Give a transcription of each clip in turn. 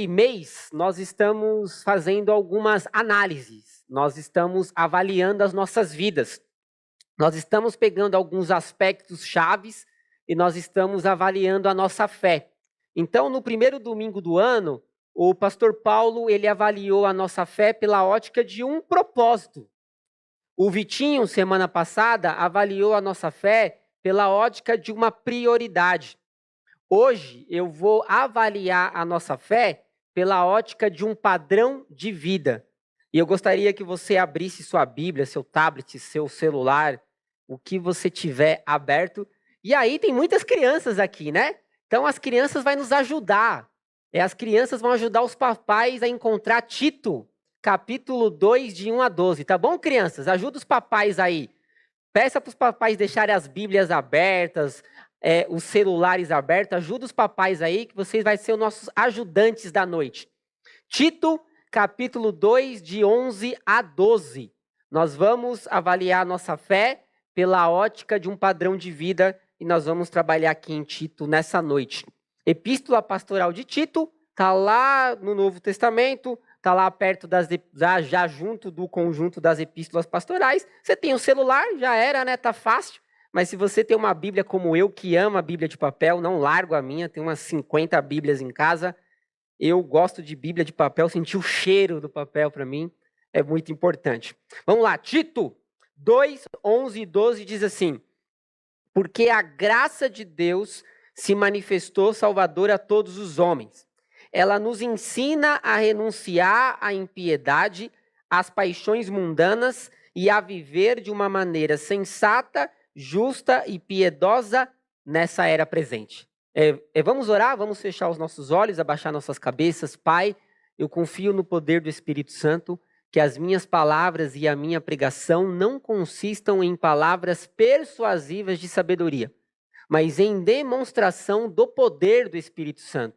Nesse mês, nós estamos fazendo algumas análises, nós estamos avaliando as nossas vidas, nós estamos pegando alguns aspectos chaves e nós estamos avaliando a nossa fé. Então, no primeiro domingo do ano, o pastor Paulo, ele avaliou a nossa fé pela ótica de um propósito. O Vitinho, semana passada, avaliou a nossa fé pela ótica de uma prioridade. Hoje, eu vou avaliar a nossa fé pela ótica de um padrão de vida. E eu gostaria que você abrisse sua Bíblia, seu tablet, seu celular, o que você tiver aberto. E aí tem muitas crianças aqui, né? Então as crianças vão nos ajudar. As crianças vão ajudar os papais a encontrar Tito, capítulo 2, de 1 a 12. Tá bom, crianças? Ajuda os papais aí. Peça para os papais deixarem as Bíblias abertas, os celulares abertos. Ajuda os papais aí, que vocês vão ser os nossos ajudantes da noite. Tito, capítulo 2, de 11 a 12. Nós vamos avaliar a nossa fé pela ótica de um padrão de vida e nós vamos trabalhar aqui em Tito nessa noite. Epístola Pastoral de Tito está lá no Novo Testamento, está lá perto já junto do conjunto das epístolas pastorais. Você tem um celular, já era, né? Tá fácil. Mas se você tem uma Bíblia como eu, que ama a Bíblia de papel, não largo a minha, tem umas 50 Bíblias em casa. Eu gosto de Bíblia de papel, sentir o cheiro do papel para mim é muito importante. Vamos lá, Tito 2, 11 e 12 diz assim: porque a graça de Deus se manifestou salvadora a todos os homens. Ela nos ensina a renunciar à impiedade, às paixões mundanas e a viver de uma maneira sensata, justa e piedosa nessa era presente. Vamos orar, vamos fechar os nossos olhos, abaixar nossas cabeças. Pai, eu confio no poder do Espírito Santo, que as minhas palavras e a minha pregação não consistam em palavras persuasivas de sabedoria, mas em demonstração do poder do Espírito Santo,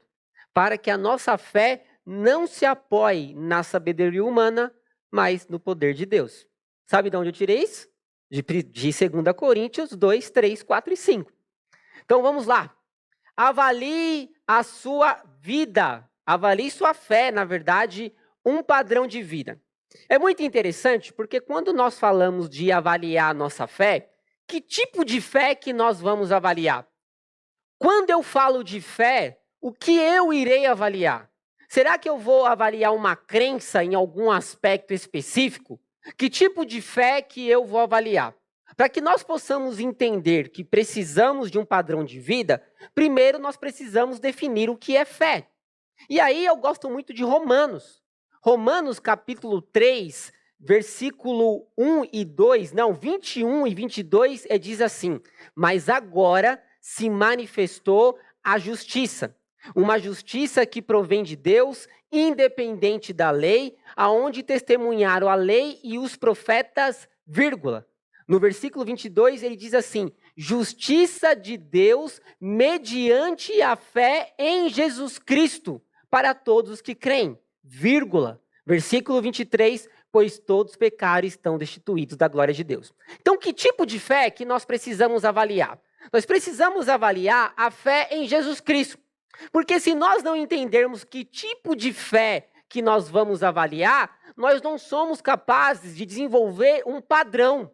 para que a nossa fé não se apoie na sabedoria humana, mas no poder de Deus. Sabe de onde eu tirei isso? De 2 Coríntios 2, 3, 4 e 5. Então vamos lá. Avalie a sua vida, avalie sua fé, na verdade, um padrão de vida. É muito interessante porque quando nós falamos de avaliar a nossa fé, que tipo de fé que nós vamos avaliar? Quando eu falo de fé, o que eu irei avaliar? Será que eu vou avaliar uma crença em algum aspecto específico? Que tipo de fé que eu vou avaliar? Para que nós possamos entender que precisamos de um padrão de vida, primeiro nós precisamos definir o que é fé. E aí eu gosto muito de Romanos. Romanos capítulo 3, versículo 1 e 2, 21 e 22, diz assim: mas agora se manifestou a justiça, uma justiça que provém de Deus, independente da lei, aonde testemunharam a lei e os profetas, vírgula. No versículo 22, ele diz assim: justiça de Deus mediante a fé em Jesus Cristo, para todos os que creem, vírgula. Versículo 23, pois todos pecaram e estão destituídos da glória de Deus. Então, que tipo de fé que nós precisamos avaliar? Nós precisamos avaliar a fé em Jesus Cristo. Porque se nós não entendermos que tipo de fé que nós vamos avaliar, nós não somos capazes de desenvolver um padrão.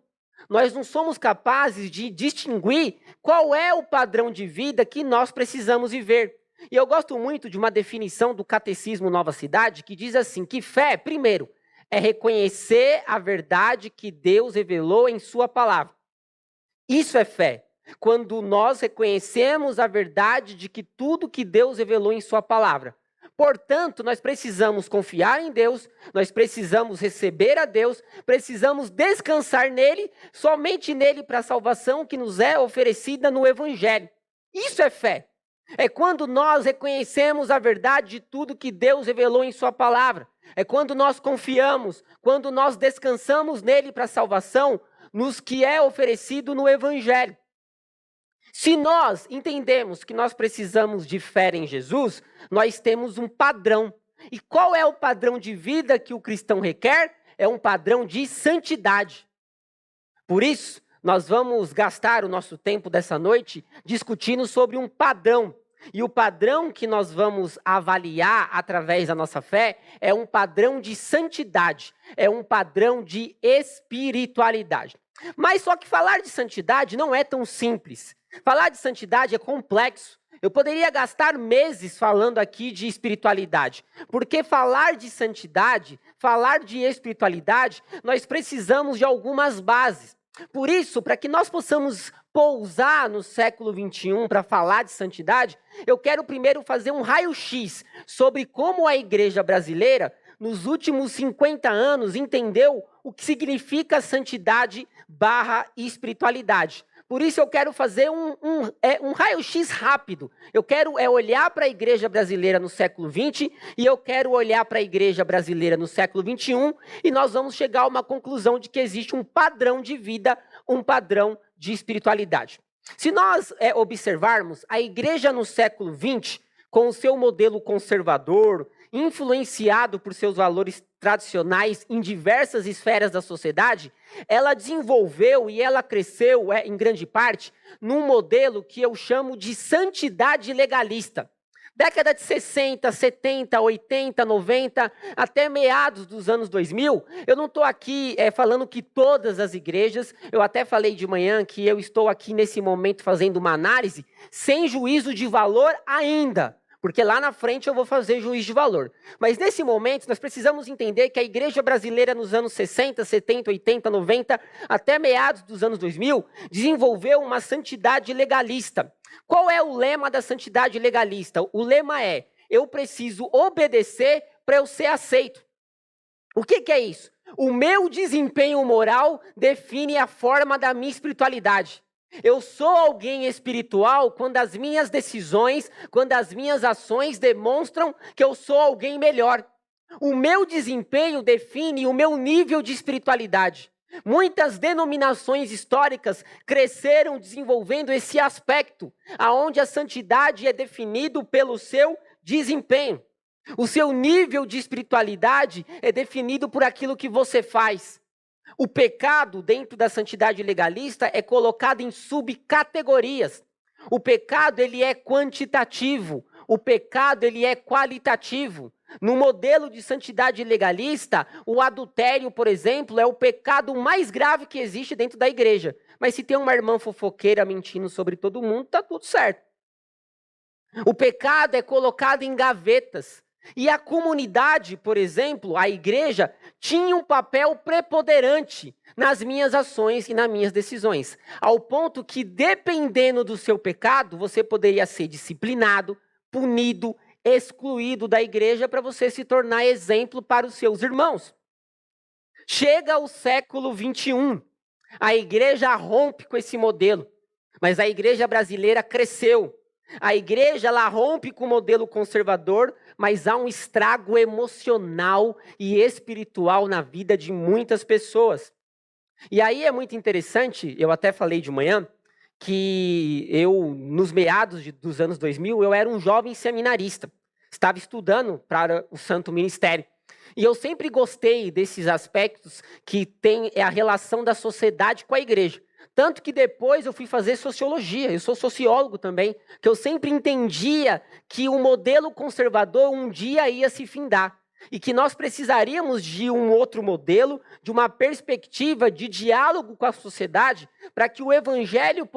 Nós não somos capazes de distinguir qual é o padrão de vida que nós precisamos viver. E eu gosto muito de uma definição do Catecismo Nova Cidade, que diz assim, que fé, primeiro, é reconhecer a verdade que Deus revelou em sua palavra. Isso é fé. Quando nós reconhecemos a verdade de que tudo que Deus revelou em sua palavra. Portanto, nós precisamos confiar em Deus, nós precisamos receber a Deus, precisamos descansar nele, somente nele para a salvação que nos é oferecida no Evangelho. Isso é fé. É quando nós reconhecemos a verdade de tudo que Deus revelou em sua palavra. É quando nós confiamos, quando nós descansamos nele para a salvação, nos que é oferecido no Evangelho. Se nós entendemos que nós precisamos de fé em Jesus, nós temos um padrão. E qual é o padrão de vida que o cristão requer? É um padrão de santidade. Por isso, nós vamos gastar o nosso tempo dessa noite discutindo sobre um padrão. E o padrão que nós vamos avaliar através da nossa fé é um padrão de santidade, é um padrão de espiritualidade. Mas só que falar de santidade não é tão simples. Falar de santidade é complexo. Eu poderia gastar meses falando aqui de espiritualidade, porque falar de santidade, falar de espiritualidade, nós precisamos de algumas bases. Por isso, para que nós possamos pousar no século XXI para falar de santidade, eu quero primeiro fazer um raio-x sobre como a igreja brasileira, nos últimos 50 anos, entendeu o que significa santidade / espiritualidade. Por isso eu quero fazer um raio-x rápido. Eu quero olhar para a igreja brasileira no século XX e eu quero olhar para a igreja brasileira no século XXI e nós vamos chegar a uma conclusão de que existe um padrão de vida, um padrão de espiritualidade. Se nós observarmos a igreja no século XX, com o seu modelo conservador, influenciado por seus valores tradicionais em diversas esferas da sociedade, ela desenvolveu e ela cresceu, em grande parte, num modelo que eu chamo de santidade legalista. Década de 60, 70, 80, 90, até meados dos anos 2000, eu não estou aqui falando que todas as igrejas, eu até falei de manhã que eu estou aqui nesse momento fazendo uma análise sem juízo de valor ainda, porque lá na frente eu vou fazer juízo de valor. Mas nesse momento nós precisamos entender que a igreja brasileira nos anos 60, 70, 80, 90, até meados dos anos 2000, desenvolveu uma santidade legalista. Qual é o lema da santidade legalista? O lema é: eu preciso obedecer para eu ser aceito. O que é isso? O meu desempenho moral define a forma da minha espiritualidade. Eu sou alguém espiritual quando as minhas decisões, quando as minhas ações demonstram que eu sou alguém melhor. O meu desempenho define o meu nível de espiritualidade. Muitas denominações históricas cresceram desenvolvendo esse aspecto, aonde a santidade é definido pelo seu desempenho. O seu nível de espiritualidade é definido por aquilo que você faz. O pecado, dentro da santidade legalista, é colocado em subcategorias. O pecado, ele é quantitativo. O pecado, ele é qualitativo. No modelo de santidade legalista, o adultério, por exemplo, é o pecado mais grave que existe dentro da igreja. Mas se tem uma irmã fofoqueira mentindo sobre todo mundo, está tudo certo. O pecado é colocado em gavetas. E a comunidade, por exemplo, a igreja, tinha um papel preponderante nas minhas ações e nas minhas decisões. Ao ponto que, dependendo do seu pecado, você poderia ser disciplinado, punido, excluído da igreja para você se tornar exemplo para os seus irmãos. Chega o século XXI, a igreja rompe com esse modelo, mas a igreja brasileira cresceu. A igreja ela rompe com o modelo conservador, mas há um estrago emocional e espiritual na vida de muitas pessoas. E aí é muito interessante, eu até falei de manhã, que eu, nos meados dos anos 2000, eu era um jovem seminarista. Estava estudando para o Santo Ministério. E eu sempre gostei desses aspectos que tem a relação da sociedade com a igreja. Tanto que depois eu fui fazer sociologia, eu sou sociólogo também, que eu sempre entendia que o modelo conservador um dia ia se findar. E que nós precisaríamos de um outro modelo, de uma perspectiva de diálogo com a sociedade, para que o evangelho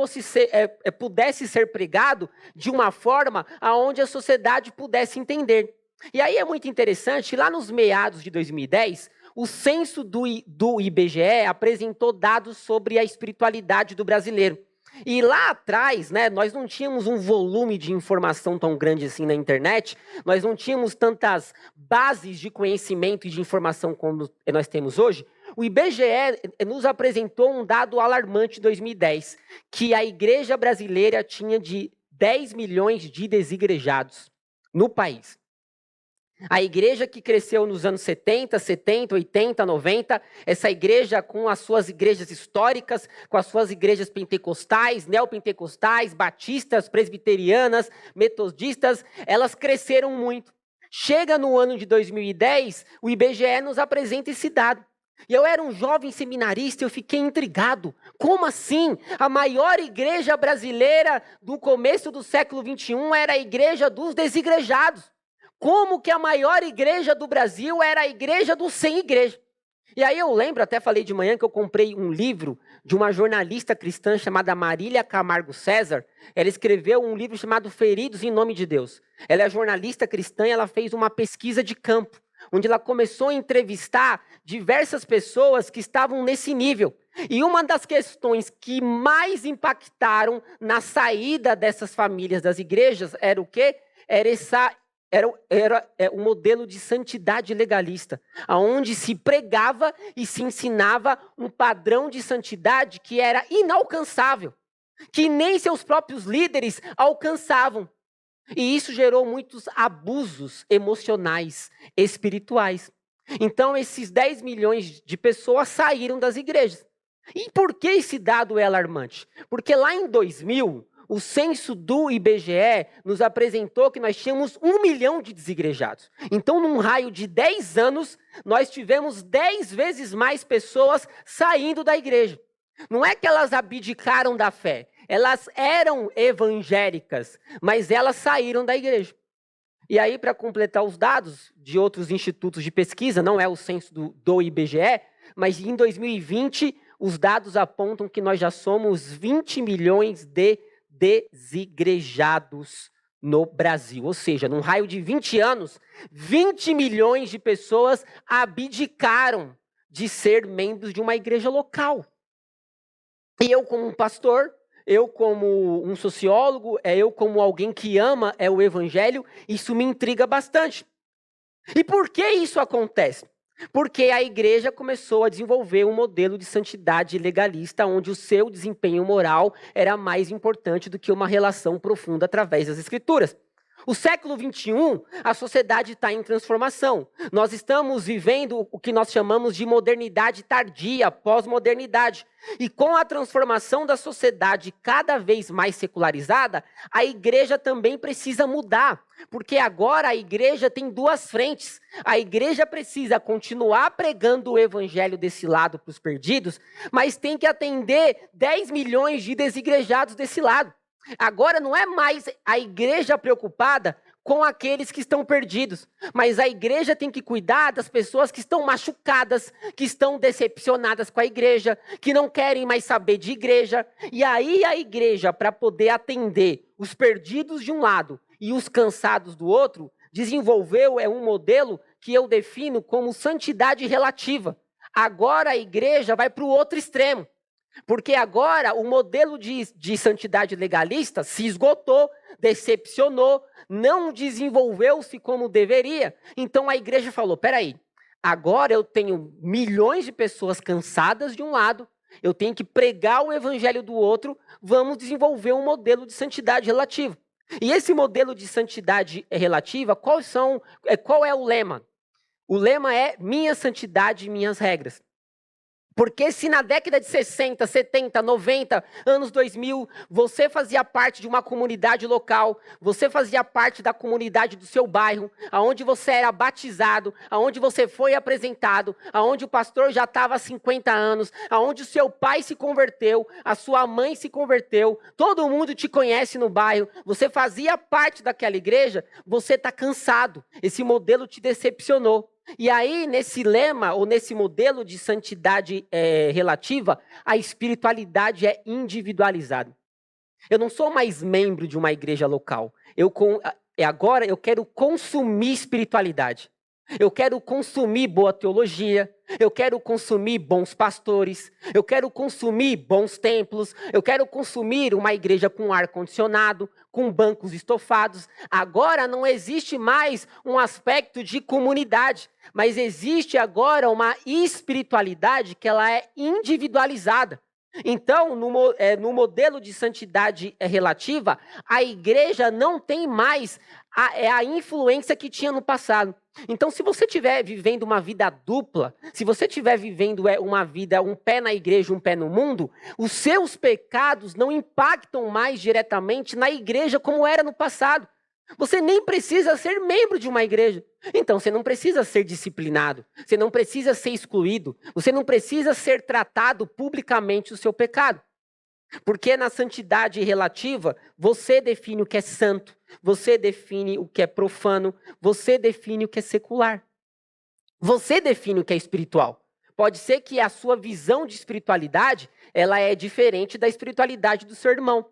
pudesse ser pregado de uma forma onde a sociedade pudesse entender. E aí é muito interessante, lá nos meados de 2010, o censo do IBGE apresentou dados sobre a espiritualidade do brasileiro. E lá atrás, nós não tínhamos um volume de informação tão grande assim na internet, nós não tínhamos tantas bases de conhecimento e de informação como nós temos hoje. O IBGE nos apresentou um dado alarmante de 2010, que a igreja brasileira tinha de 10 milhões de desigrejados no país. A igreja que cresceu nos anos 70, 80, 90, essa igreja com as suas igrejas históricas, com as suas igrejas pentecostais, neopentecostais, batistas, presbiterianas, metodistas, elas cresceram muito. Chega no ano de 2010, o IBGE nos apresenta esse dado. E eu era um jovem seminarista e eu fiquei intrigado. Como assim? A maior igreja brasileira do começo do século XXI era a igreja dos desigrejados. Como que a maior igreja do Brasil era a igreja dos sem igreja? E aí eu lembro, até falei de manhã, que eu comprei um livro de uma jornalista cristã chamada Marília Camargo César. Ela escreveu um livro chamado Feridos em Nome de Deus. Ela é jornalista cristã e ela fez uma pesquisa de campo, onde ela começou a entrevistar diversas pessoas que estavam nesse nível. E uma das questões que mais impactaram na saída dessas famílias das igrejas era o quê? Era o modelo de santidade legalista, onde se pregava e se ensinava um padrão de santidade que era inalcançável, que nem seus próprios líderes alcançavam. E isso gerou muitos abusos emocionais, espirituais. Então, esses 10 milhões de pessoas saíram das igrejas. E por que esse dado é alarmante? Porque lá em 2000, o censo do IBGE nos apresentou que nós tínhamos 1 milhão de desigrejados. Então, num raio de 10 anos, nós tivemos 10 vezes mais pessoas saindo da igreja. Não é que elas abdicaram da fé, elas eram evangélicas, mas elas saíram da igreja. E aí, para completar os dados de outros institutos de pesquisa, não é o censo do IBGE, mas em 2020, os dados apontam que nós já somos 20 milhões de desigrejados no Brasil. Ou seja, num raio de 20 anos, 20 milhões de pessoas abdicaram de ser membros de uma igreja local. E eu, como um pastor, eu como um sociólogo, eu como alguém que ama o evangelho, isso me intriga bastante. E por que isso acontece? Porque a igreja começou a desenvolver um modelo de santidade legalista, onde o seu desempenho moral era mais importante do que uma relação profunda através das escrituras. O século XXI, a sociedade está em transformação. Nós estamos vivendo o que nós chamamos de modernidade tardia, pós-modernidade. E com a transformação da sociedade cada vez mais secularizada, a igreja também precisa mudar. Porque agora a igreja tem duas frentes. A igreja precisa continuar pregando o evangelho desse lado para os perdidos, mas tem que atender 10 milhões de desigrejados desse lado. Agora não é mais a igreja preocupada com aqueles que estão perdidos, mas a igreja tem que cuidar das pessoas que estão machucadas, que estão decepcionadas com a igreja, que não querem mais saber de igreja. E aí a igreja, para poder atender os perdidos de um lado e os cansados do outro, desenvolveu um modelo que eu defino como santidade relativa. Agora a igreja vai para o outro extremo. Porque agora o modelo de santidade legalista se esgotou, decepcionou, não desenvolveu-se como deveria. Então a igreja falou, peraí, agora eu tenho milhões de pessoas cansadas de um lado, eu tenho que pregar o evangelho do outro, vamos desenvolver um modelo de santidade relativa. E esse modelo de santidade relativa, qual é o lema? O lema é minha santidade e minhas regras. Porque se na década de 60, 70, 90, anos 2000, você fazia parte de uma comunidade local, você fazia parte da comunidade do seu bairro, aonde você era batizado, aonde você foi apresentado, aonde o pastor já estava há 50 anos, aonde o seu pai se converteu, a sua mãe se converteu, todo mundo te conhece no bairro, você fazia parte daquela igreja, você está cansado, esse modelo te decepcionou. E aí, nesse lema, ou nesse modelo de santidade relativa, a espiritualidade é individualizada. Eu não sou mais membro de uma igreja local. Agora eu quero consumir espiritualidade. Eu quero consumir boa teologia, eu quero consumir bons pastores, eu quero consumir bons templos, eu quero consumir uma igreja com ar-condicionado, com bancos estofados. Agora não existe mais um aspecto de comunidade, mas existe agora uma espiritualidade que ela é individualizada. Então, no modelo de santidade relativa, a igreja não tem mais a influência que tinha no passado. Então, se você estiver vivendo uma vida dupla, se você estiver vivendo uma vida, um pé na igreja, um pé no mundo, os seus pecados não impactam mais diretamente na igreja como era no passado. Você nem precisa ser membro de uma igreja. Então, você não precisa ser disciplinado. Você não precisa ser excluído. Você não precisa ser tratado publicamente o seu pecado. Porque na santidade relativa, você define o que é santo. Você define o que é profano. Você define o que é secular. Você define o que é espiritual. Pode ser que a sua visão de espiritualidade, ela é diferente da espiritualidade do seu irmão.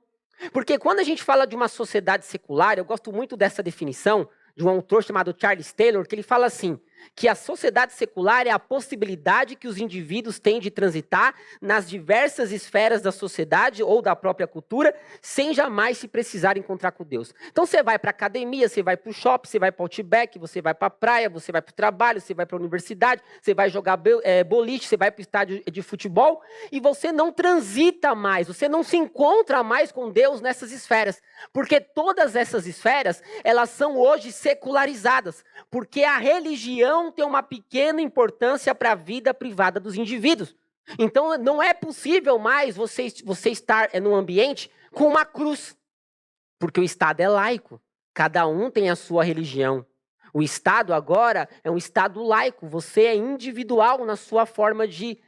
Porque quando a gente fala de uma sociedade secular, eu gosto muito dessa definição de um autor chamado Charles Taylor, que ele fala assim, que a sociedade secular é a possibilidade que os indivíduos têm de transitar nas diversas esferas da sociedade ou da própria cultura, sem jamais se precisar encontrar com Deus. Então você vai para a academia, você vai para o shopping, você vai para o Outback, você vai para a praia, você vai para o trabalho, você vai para a universidade, você vai jogar boliche, você vai para o estádio de futebol, e você não transita mais, você não se encontra mais com Deus nessas esferas, porque todas essas esferas, elas são hoje secularizadas, porque a religião tem uma pequena importância para a vida privada dos indivíduos. Então, não é possível mais você estar num ambiente com uma cruz, porque o Estado é laico. Cada um tem a sua religião. O Estado agora é um Estado laico. Você é individual na sua forma de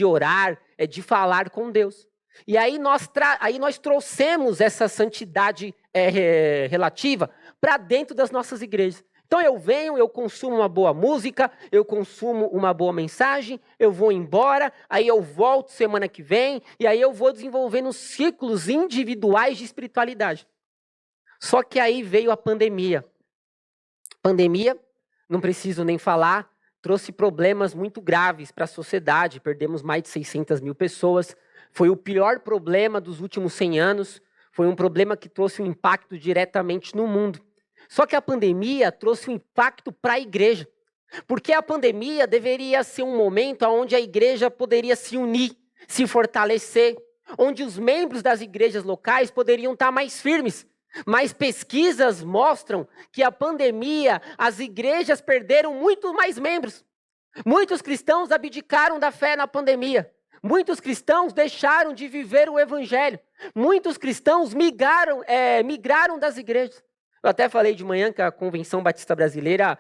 orar, de falar com Deus. E aí nós trouxemos essa santidade relativa para dentro das nossas igrejas. Então eu venho, eu consumo uma boa música, eu consumo uma boa mensagem, eu vou embora, aí eu volto semana que vem, e aí eu vou desenvolvendo ciclos individuais de espiritualidade. Só que aí veio a pandemia. Pandemia, não preciso nem falar, trouxe problemas muito graves para a sociedade, perdemos mais de 600 mil pessoas, foi o pior problema dos últimos 100 anos, foi um problema que trouxe um impacto diretamente no mundo. Só que a pandemia trouxe um impacto para a igreja, porque a pandemia deveria ser um momento onde a igreja poderia se unir, se fortalecer, onde os membros das igrejas locais poderiam estar mais firmes. Mas pesquisas mostram que a pandemia, as igrejas perderam muito mais membros. Muitos cristãos abdicaram da fé na pandemia. Muitos cristãos deixaram de viver o evangelho. Muitos cristãos migraram das igrejas. Eu até falei de manhã que a Convenção Batista Brasileira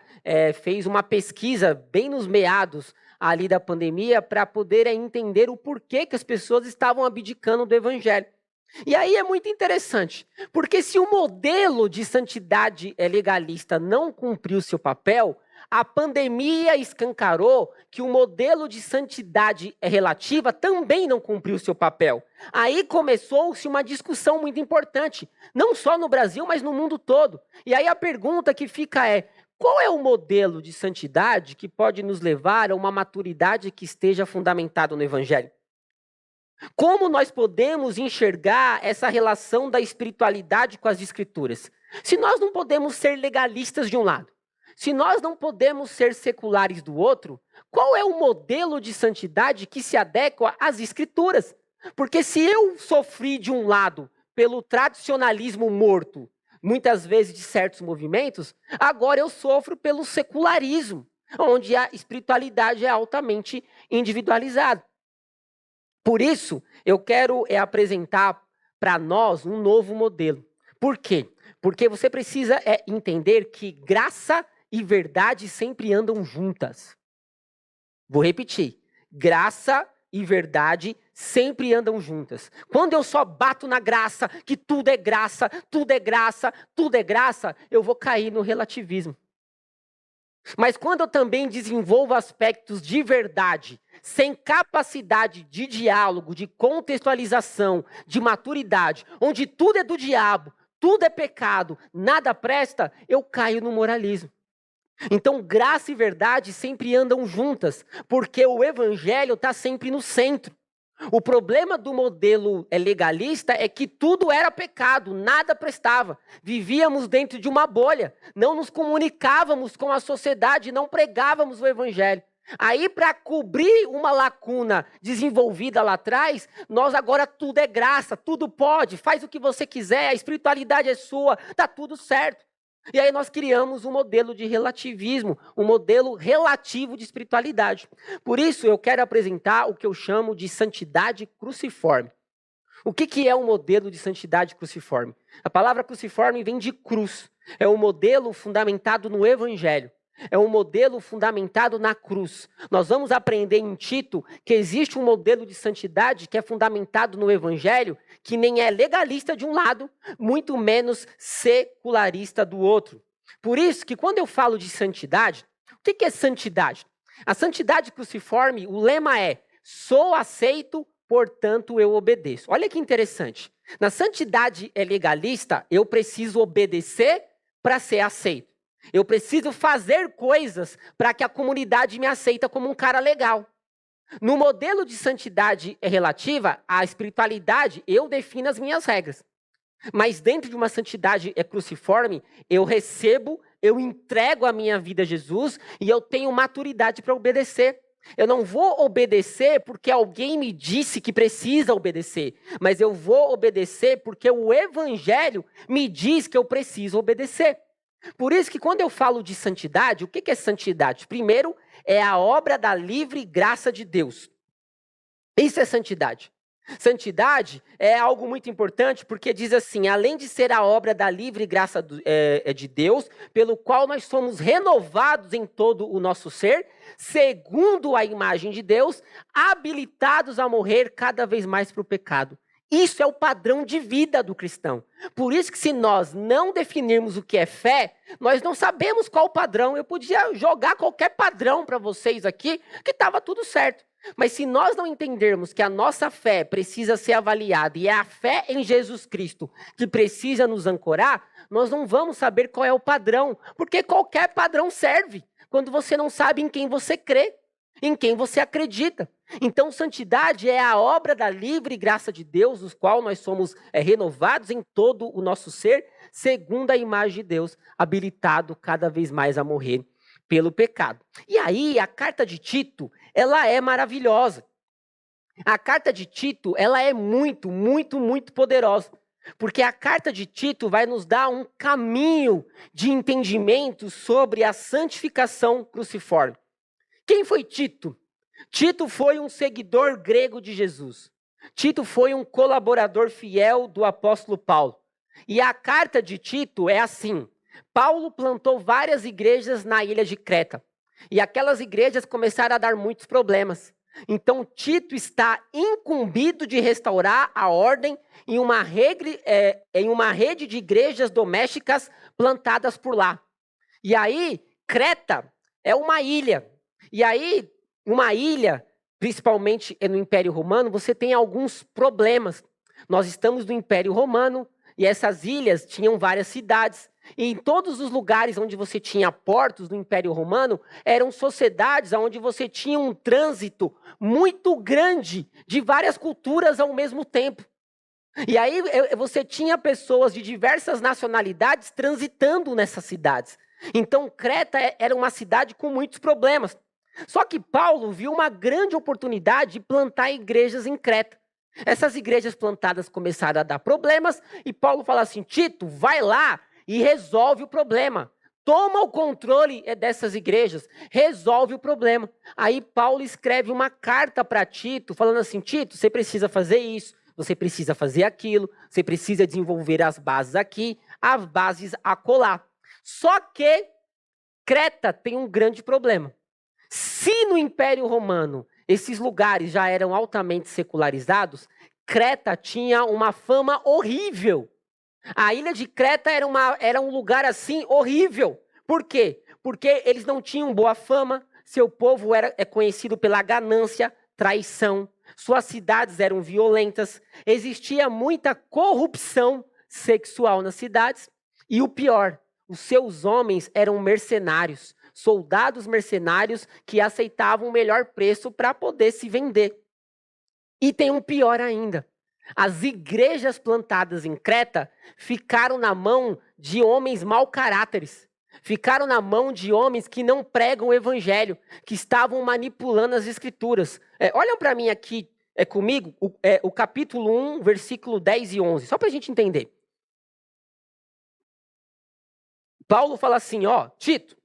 fez uma pesquisa bem nos meados ali da pandemia para poder entender o porquê que as pessoas estavam abdicando do evangelho. E aí é muito interessante, porque se o modelo de santidade legalista não cumpriu seu papel, a pandemia escancarou que o modelo de santidade relativa também não cumpriu seu papel. Aí começou-se uma discussão muito importante, não só no Brasil, mas no mundo todo. E aí a pergunta que fica é: qual é o modelo de santidade que pode nos levar a uma maturidade que esteja fundamentada no Evangelho? Como nós podemos enxergar essa relação da espiritualidade com as Escrituras? Se nós não podemos ser legalistas de um lado, se nós não podemos ser seculares do outro, qual é o modelo de santidade que se adequa às Escrituras? Porque se eu sofri de um lado pelo tradicionalismo morto, muitas vezes de certos movimentos, agora eu sofro pelo secularismo, onde a espiritualidade é altamente individualizada. Por isso, eu quero apresentar para nós um novo modelo. Por quê? Porque você precisa entender que graça e verdade sempre andam juntas. Vou repetir. Graça e verdade sempre andam juntas. Quando eu só bato na graça, que tudo é graça, tudo é graça, tudo é graça, eu vou cair no relativismo. Mas quando eu também desenvolvo aspectos de verdade, sem capacidade de diálogo, de contextualização, de maturidade, onde tudo é do diabo, tudo é pecado, nada presta, eu caio no moralismo. Então, graça e verdade sempre andam juntas, porque o evangelho está sempre no centro. O problema do modelo legalista é que tudo era pecado, nada prestava. Vivíamos dentro de uma bolha, não nos comunicávamos com a sociedade, não pregávamos o evangelho. Aí, para cobrir uma lacuna desenvolvida lá atrás, nós agora tudo é graça, tudo pode, faz o que você quiser, a espiritualidade é sua, está tudo certo. E aí nós criamos um modelo de relativismo, um modelo relativo de espiritualidade. Por isso eu quero apresentar o que eu chamo de santidade cruciforme. O que é um modelo de santidade cruciforme? A palavra cruciforme vem de cruz. É um modelo fundamentado no Evangelho. É um modelo fundamentado na cruz. Nós vamos aprender em Tito que existe um modelo de santidade que é fundamentado no Evangelho, que nem é legalista de um lado, muito menos secularista do outro. Por isso que quando eu falo de santidade, o que é santidade? A santidade cruciforme, o lema é: sou aceito, portanto eu obedeço. Olha que interessante. Na santidade legalista, eu preciso obedecer para ser aceito. Eu preciso fazer coisas para que a comunidade me aceita como um cara legal. No modelo de santidade relativa à espiritualidade, eu defino as minhas regras. Mas dentro de uma santidade cruciforme, eu recebo, eu entrego a minha vida a Jesus e eu tenho maturidade para obedecer. Eu não vou obedecer porque alguém me disse que precisa obedecer, mas eu vou obedecer porque o Evangelho me diz que eu preciso obedecer. Por isso que quando eu falo de santidade, o que é santidade? Primeiro, é a obra da livre graça de Deus. Isso é santidade. Santidade é algo muito importante porque diz assim: além de ser a obra da livre graça de Deus, pelo qual nós somos renovados em todo o nosso ser, segundo a imagem de Deus, habilitados a morrer cada vez mais para o pecado. Isso é o padrão de vida do cristão. Por isso que se nós não definirmos o que é fé, nós não sabemos qual o padrão. Eu podia jogar qualquer padrão para vocês aqui, que estava tudo certo. Mas se nós não entendermos que a nossa fé precisa ser avaliada e é a fé em Jesus Cristo que precisa nos ancorar, nós não vamos saber qual é o padrão, porque qualquer padrão serve quando você não sabe em quem você crê, em quem você acredita. Então, santidade é a obra da livre graça de Deus, nos qual nós somos renovados em todo o nosso ser, segundo a imagem de Deus, habilitado cada vez mais a morrer pelo pecado. E aí, a carta de Tito, ela é maravilhosa. A carta de Tito, ela é muito, muito, muito poderosa. Porque a carta de Tito vai nos dar um caminho de entendimento sobre a santificação cruciforme. Quem foi Tito? Tito foi um seguidor grego de Jesus. Tito foi um colaborador fiel do apóstolo Paulo. E a carta de Tito é assim: Paulo plantou várias igrejas na ilha de Creta. E aquelas igrejas começaram a dar muitos problemas. Então Tito está incumbido de restaurar a ordem em uma rede de igrejas domésticas plantadas por lá. E aí, Creta é uma ilha. E aí, uma ilha, principalmente no Império Romano, você tem alguns problemas. Nós estamos no Império Romano e essas ilhas tinham várias cidades. E em todos os lugares onde você tinha portos no Império Romano, eram sociedades onde você tinha um trânsito muito grande de várias culturas ao mesmo tempo. E aí você tinha pessoas de diversas nacionalidades transitando nessas cidades. Então Creta era uma cidade com muitos problemas. Só que Paulo viu uma grande oportunidade de plantar igrejas em Creta. Essas igrejas plantadas começaram a dar problemas e Paulo fala assim: Tito, vai lá e resolve o problema. Toma o controle dessas igrejas, resolve o problema. Aí Paulo escreve uma carta para Tito, falando assim: Tito, você precisa fazer isso, você precisa fazer aquilo, você precisa desenvolver as bases aqui, as bases acolá. Só que Creta tem um grande problema. Se no Império Romano esses lugares já eram altamente secularizados, Creta tinha uma fama horrível. A ilha de Creta era um lugar assim horrível. Por quê? Porque eles não tinham boa fama, seu povo é conhecido pela ganância, traição, suas cidades eram violentas, existia muita corrupção sexual nas cidades e o pior, os seus homens eram mercenários, soldados mercenários que aceitavam o melhor preço para poder se vender. E tem um pior ainda. As igrejas plantadas em Creta ficaram na mão de homens mau caráteres. Ficaram na mão de homens que não pregam o evangelho, que estavam manipulando as escrituras. Olham para mim aqui comigo, o capítulo 1, versículo 10 e 11, só para a gente entender. Paulo fala assim, Tito,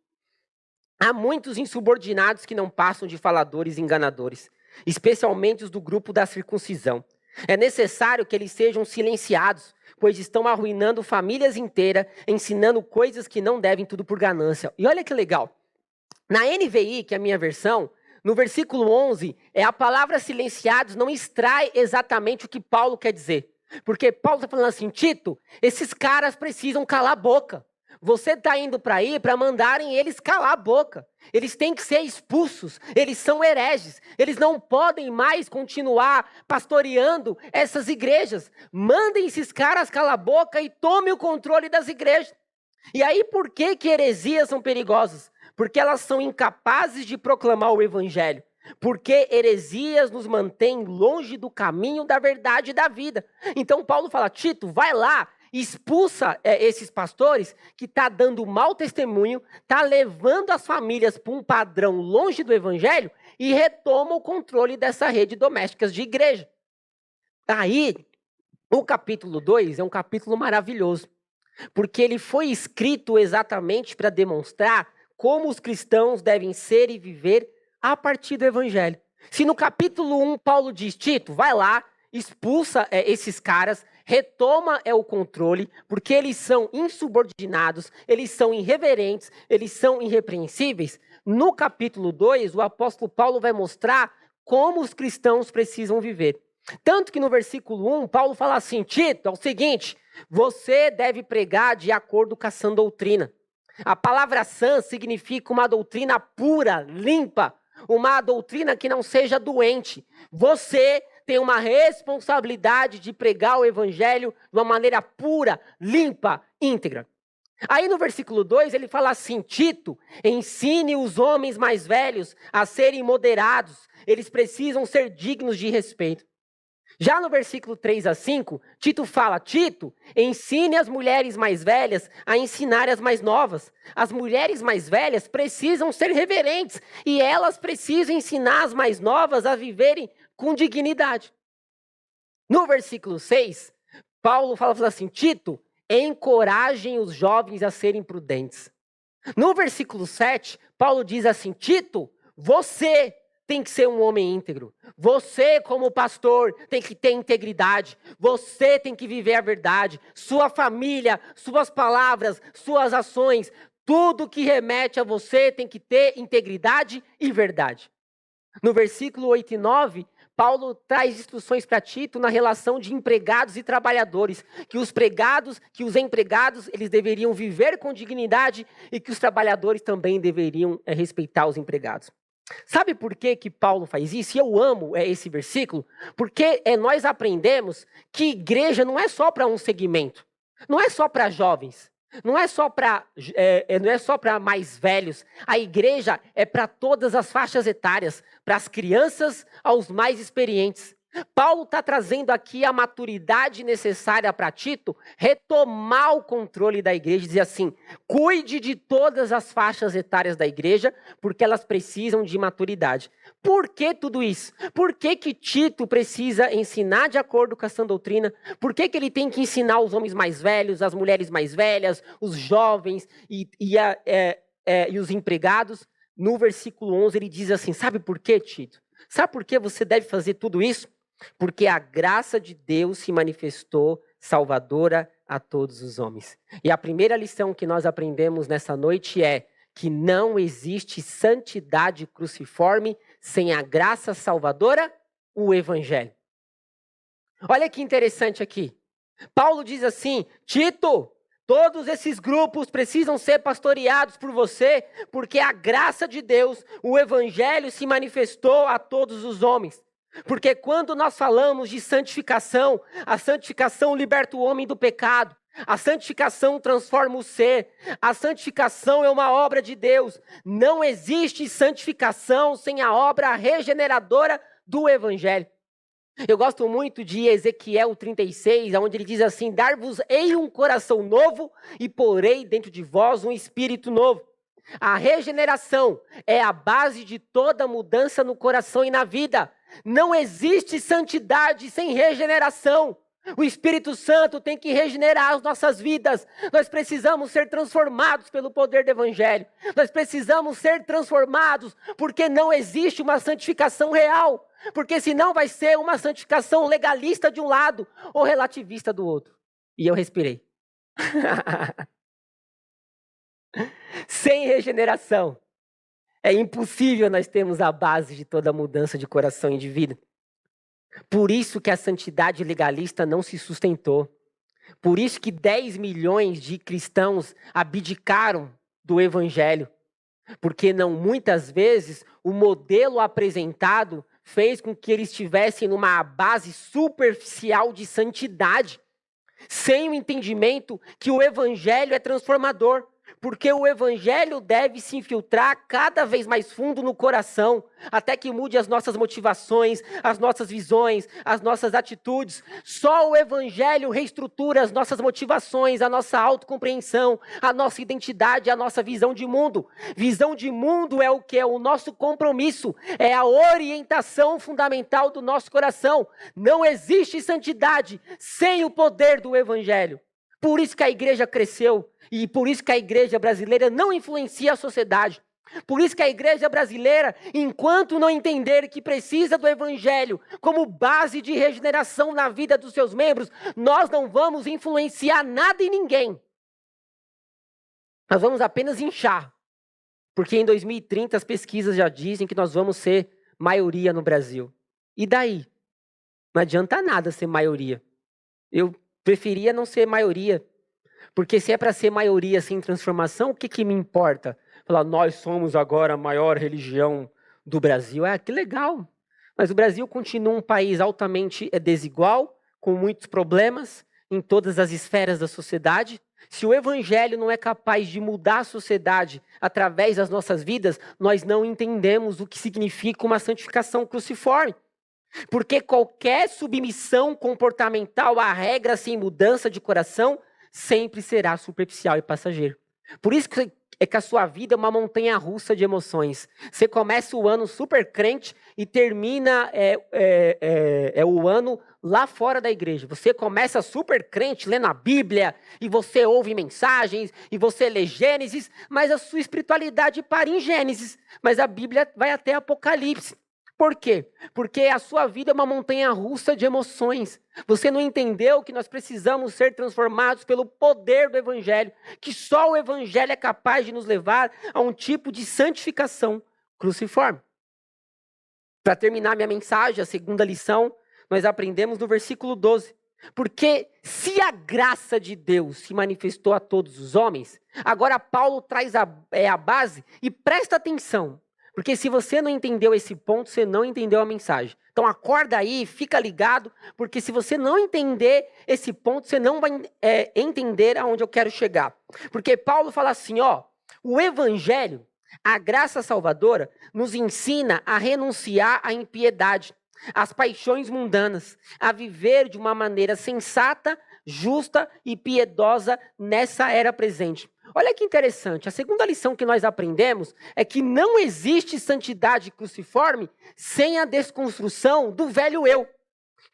há muitos insubordinados que não passam de faladores e enganadores, especialmente os do grupo da circuncisão. É necessário que eles sejam silenciados, pois estão arruinando famílias inteiras, ensinando coisas que não devem, tudo por ganância. E olha que legal. Na NVI, que é a minha versão, no versículo 11, a palavra silenciados não extrai exatamente o que Paulo quer dizer. Porque Paulo está falando assim, Tito, esses caras precisam calar a boca. Você está indo para aí para mandarem eles calar a boca. Eles têm que ser expulsos, eles são hereges. Eles não podem mais continuar pastoreando essas igrejas. Mandem esses caras calar a boca e tomem o controle das igrejas. E aí por que heresias são perigosas? Porque elas são incapazes de proclamar o evangelho. Porque heresias nos mantêm longe do caminho da verdade e da vida. Então Paulo fala, Tito, vai lá, expulsa esses pastores que está dando mau testemunho, está levando as famílias para um padrão longe do evangelho e retoma o controle dessa rede doméstica de igreja. Aí, o capítulo 2 é um capítulo maravilhoso, porque ele foi escrito exatamente para demonstrar como os cristãos devem ser e viver a partir do evangelho. Se no capítulo 1 Paulo diz, Tito, vai lá, expulsa esses caras, retoma o controle, porque eles são insubordinados, eles são irreverentes, eles são irrepreensíveis. No capítulo 2, o apóstolo Paulo vai mostrar como os cristãos precisam viver. Tanto que no versículo 1, Paulo fala assim, Tito, é o seguinte, você deve pregar de acordo com a sã doutrina. A palavra sã significa uma doutrina pura, limpa, uma doutrina que não seja doente. Você tem uma responsabilidade de pregar o evangelho de uma maneira pura, limpa, íntegra. Aí no versículo 2 ele fala assim, Tito, ensine os homens mais velhos a serem moderados, eles precisam ser dignos de respeito. Já no versículo 3 a 5, Tito fala, Tito, ensine as mulheres mais velhas a ensinar as mais novas. As mulheres mais velhas precisam ser reverentes e elas precisam ensinar as mais novas a viverem com dignidade. No versículo 6, Paulo fala assim, Tito, encorajem os jovens a serem prudentes. No versículo 7, Paulo diz assim, Tito, você tem que ser um homem íntegro. Você, como pastor, tem que ter integridade. Você tem que viver a verdade. Sua família, suas palavras, suas ações, tudo que remete a você tem que ter integridade e verdade. No versículo 8 e 9, Paulo traz instruções para Tito na relação de empregados e trabalhadores, que os empregados, eles deveriam viver com dignidade e que os trabalhadores também deveriam respeitar os empregados. Sabe por que Paulo faz isso? E eu amo esse versículo, porque nós aprendemos que igreja não é só para um segmento, não é só para jovens, não é só para mais velhos. A igreja é para todas as faixas etárias, para as crianças aos mais experientes. Paulo está trazendo aqui a maturidade necessária para Tito retomar o controle da igreja e dizer assim, cuide de todas as faixas etárias da igreja, porque elas precisam de maturidade. Por que tudo isso? Por que Tito precisa ensinar de acordo com a sã doutrina? Por que ele tem que ensinar os homens mais velhos, as mulheres mais velhas, os jovens e os empregados? No versículo 11 ele diz assim, sabe por quê, Tito? Sabe por que você deve fazer tudo isso? Porque a graça de Deus se manifestou salvadora a todos os homens. E a primeira lição que nós aprendemos nessa noite é que não existe santidade cruciforme sem a graça salvadora, o evangelho. Olha que interessante aqui. Paulo diz assim, Tito, todos esses grupos precisam ser pastoreados por você, porque a graça de Deus, o evangelho se manifestou a todos os homens. Porque quando nós falamos de santificação, a santificação liberta o homem do pecado, a santificação transforma o ser, a santificação é uma obra de Deus. Não existe santificação sem a obra regeneradora do evangelho. Eu gosto muito de Ezequiel 36, onde ele diz assim, dar-vos-ei um coração novo e porei dentro de vós um espírito novo. A regeneração é a base de toda mudança no coração e na vida. Não existe santidade sem regeneração. O Espírito Santo tem que regenerar as nossas vidas. Nós precisamos ser transformados pelo poder do Evangelho. Nós precisamos ser transformados porque não existe uma santificação real. Porque senão vai ser uma santificação legalista de um lado ou relativista do outro. E eu respirei. Sem regeneração, é impossível nós termos a base de toda mudança de coração e de vida. Por isso que a santidade legalista não se sustentou. Por isso que 10 milhões de cristãos abdicaram do evangelho. Porque muitas vezes o modelo apresentado fez com que eles estivessem numa base superficial de santidade, sem o entendimento que o evangelho é transformador. Porque o evangelho deve se infiltrar cada vez mais fundo no coração, até que mude as nossas motivações, as nossas visões, as nossas atitudes. Só o evangelho reestrutura as nossas motivações, a nossa autocompreensão, a nossa identidade, a nossa visão de mundo. Visão de mundo é o que? É o nosso compromisso, é a orientação fundamental do nosso coração. Não existe santidade sem o poder do evangelho. Por isso que a igreja cresceu e por isso que a igreja brasileira não influencia a sociedade. Por isso que a igreja brasileira, enquanto não entender que precisa do evangelho como base de regeneração na vida dos seus membros, nós não vamos influenciar nada e ninguém. Nós vamos apenas inchar. Porque em 2030 as pesquisas já dizem que nós vamos ser maioria no Brasil. E daí? Não adianta nada ser maioria. Eu preferia não ser maioria, porque se é para ser maioria sem transformação, o que me importa? Falar, nós somos agora a maior religião do Brasil. Que legal. Mas o Brasil continua um país altamente desigual, com muitos problemas em todas as esferas da sociedade. Se o evangelho não é capaz de mudar a sociedade através das nossas vidas, nós não entendemos o que significa uma santificação cruciforme. Porque qualquer submissão comportamental à regra sem mudança de coração sempre será superficial e passageiro. Por isso que a sua vida é uma montanha-russa de emoções. Você começa o ano super crente e termina o ano lá fora da igreja. Você começa super crente, lendo a Bíblia, e você ouve mensagens, e você lê Gênesis, mas a sua espiritualidade para em Gênesis. Mas a Bíblia vai até Apocalipse. Por quê? Porque a sua vida é uma montanha-russa de emoções. Você não entendeu que nós precisamos ser transformados pelo poder do evangelho, que só o evangelho é capaz de nos levar a um tipo de santificação cruciforme. Para terminar minha mensagem, a segunda lição, nós aprendemos no versículo 12. Porque se a graça de Deus se manifestou a todos os homens, agora Paulo traz a base e presta atenção. Porque se você não entendeu esse ponto, você não entendeu a mensagem. Então acorda aí, fica ligado, porque se você não entender esse ponto, você não vai entender aonde eu quero chegar. Porque Paulo fala assim, o evangelho, a graça salvadora, nos ensina a renunciar à impiedade, às paixões mundanas, a viver de uma maneira sensata, justa e piedosa nessa era presente. Olha que interessante, a segunda lição que nós aprendemos é que não existe santidade cruciforme sem a desconstrução do velho eu.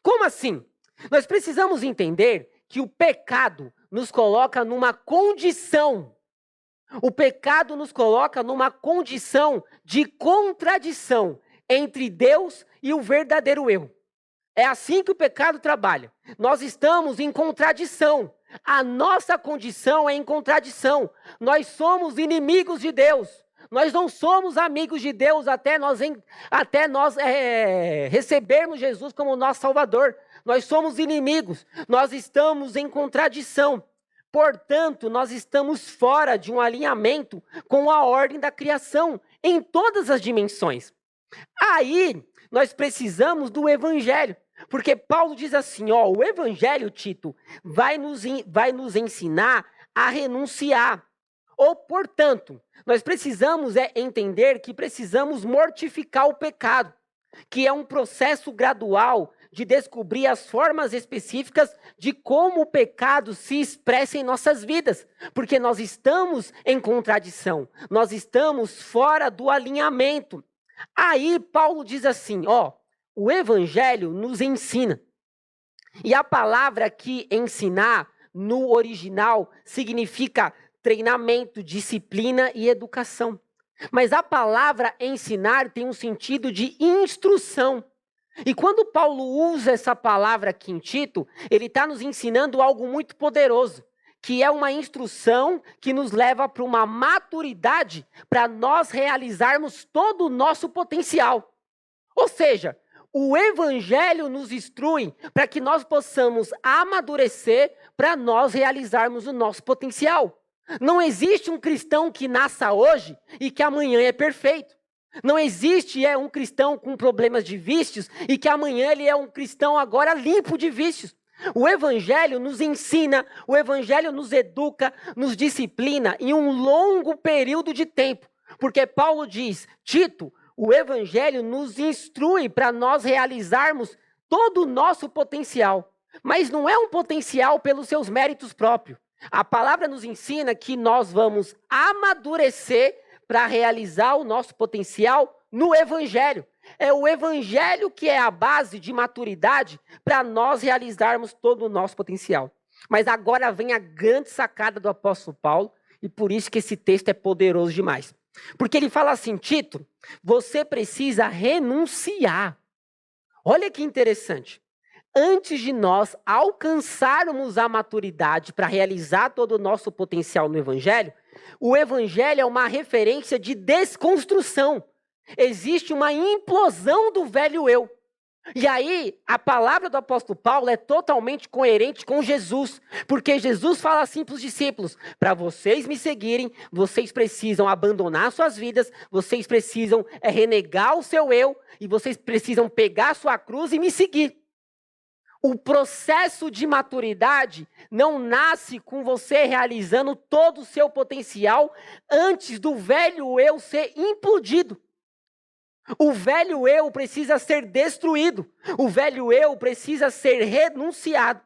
Como assim? Nós precisamos entender que o pecado nos coloca numa condição. O pecado nos coloca numa condição de contradição entre Deus e o verdadeiro eu. É assim que o pecado trabalha. Nós estamos em contradição. A nossa condição é em contradição. Nós somos inimigos de Deus. Nós não somos amigos de Deus até nós recebermos Jesus como nosso Salvador. Nós somos inimigos. Nós estamos em contradição. Portanto, nós estamos fora de um alinhamento com a ordem da criação em todas as dimensões. Aí, nós precisamos do evangelho. Porque Paulo diz assim, o evangelho, Tito, vai nos ensinar a renunciar. Ou, portanto, nós precisamos entender que precisamos mortificar o pecado, que é um processo gradual de descobrir as formas específicas de como o pecado se expressa em nossas vidas. Porque nós estamos em contradição, nós estamos fora do alinhamento. Aí Paulo diz assim, o evangelho nos ensina E a palavra aqui, ensinar, no original, significa treinamento, disciplina e educação. Mas a palavra ensinar tem um sentido de instrução. E quando Paulo usa essa palavra aqui em Tito, ele está nos ensinando algo muito poderoso, que é uma instrução que nos leva para uma maturidade para nós realizarmos todo o nosso potencial. Ou seja, o Evangelho nos instrui para que nós possamos amadurecer para nós realizarmos o nosso potencial. Não existe um cristão que nasça hoje e que amanhã é perfeito. Não existe um cristão com problemas de vícios e que amanhã ele é um cristão agora limpo de vícios. O Evangelho nos ensina, o Evangelho nos educa, nos disciplina em um longo período de tempo. Porque Paulo diz, Tito, o Evangelho nos instrui para nós realizarmos todo o nosso potencial. Mas não é um potencial pelos seus méritos próprios. A palavra nos ensina que nós vamos amadurecer para realizar o nosso potencial no Evangelho. É o Evangelho que é a base de maturidade para nós realizarmos todo o nosso potencial. Mas agora vem a grande sacada do apóstolo Paulo, e por isso que esse texto é poderoso demais. Porque ele fala assim, Tito, você precisa renunciar. Olha que interessante. Antes de nós alcançarmos a maturidade para realizar todo o nosso potencial no Evangelho, o Evangelho é uma referência de desconstrução. Existe uma implosão do velho eu. E aí, a palavra do apóstolo Paulo é totalmente coerente com Jesus, porque Jesus fala assim para os discípulos, para vocês me seguirem, vocês precisam abandonar suas vidas, vocês precisam renegar o seu eu, e vocês precisam pegar a sua cruz e me seguir. O processo de maturidade não nasce com você realizando todo o seu potencial antes do velho eu ser implodido. O velho eu precisa ser destruído. O velho eu precisa ser renunciado.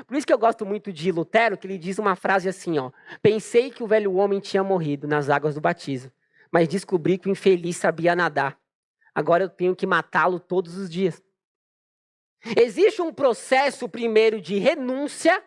Por isso que eu gosto muito de Lutero, que ele diz uma frase assim, ó. Pensei que o velho homem tinha morrido nas águas do batismo, mas descobri que o infeliz sabia nadar. Agora eu tenho que matá-lo todos os dias. Existe um processo primeiro de renúncia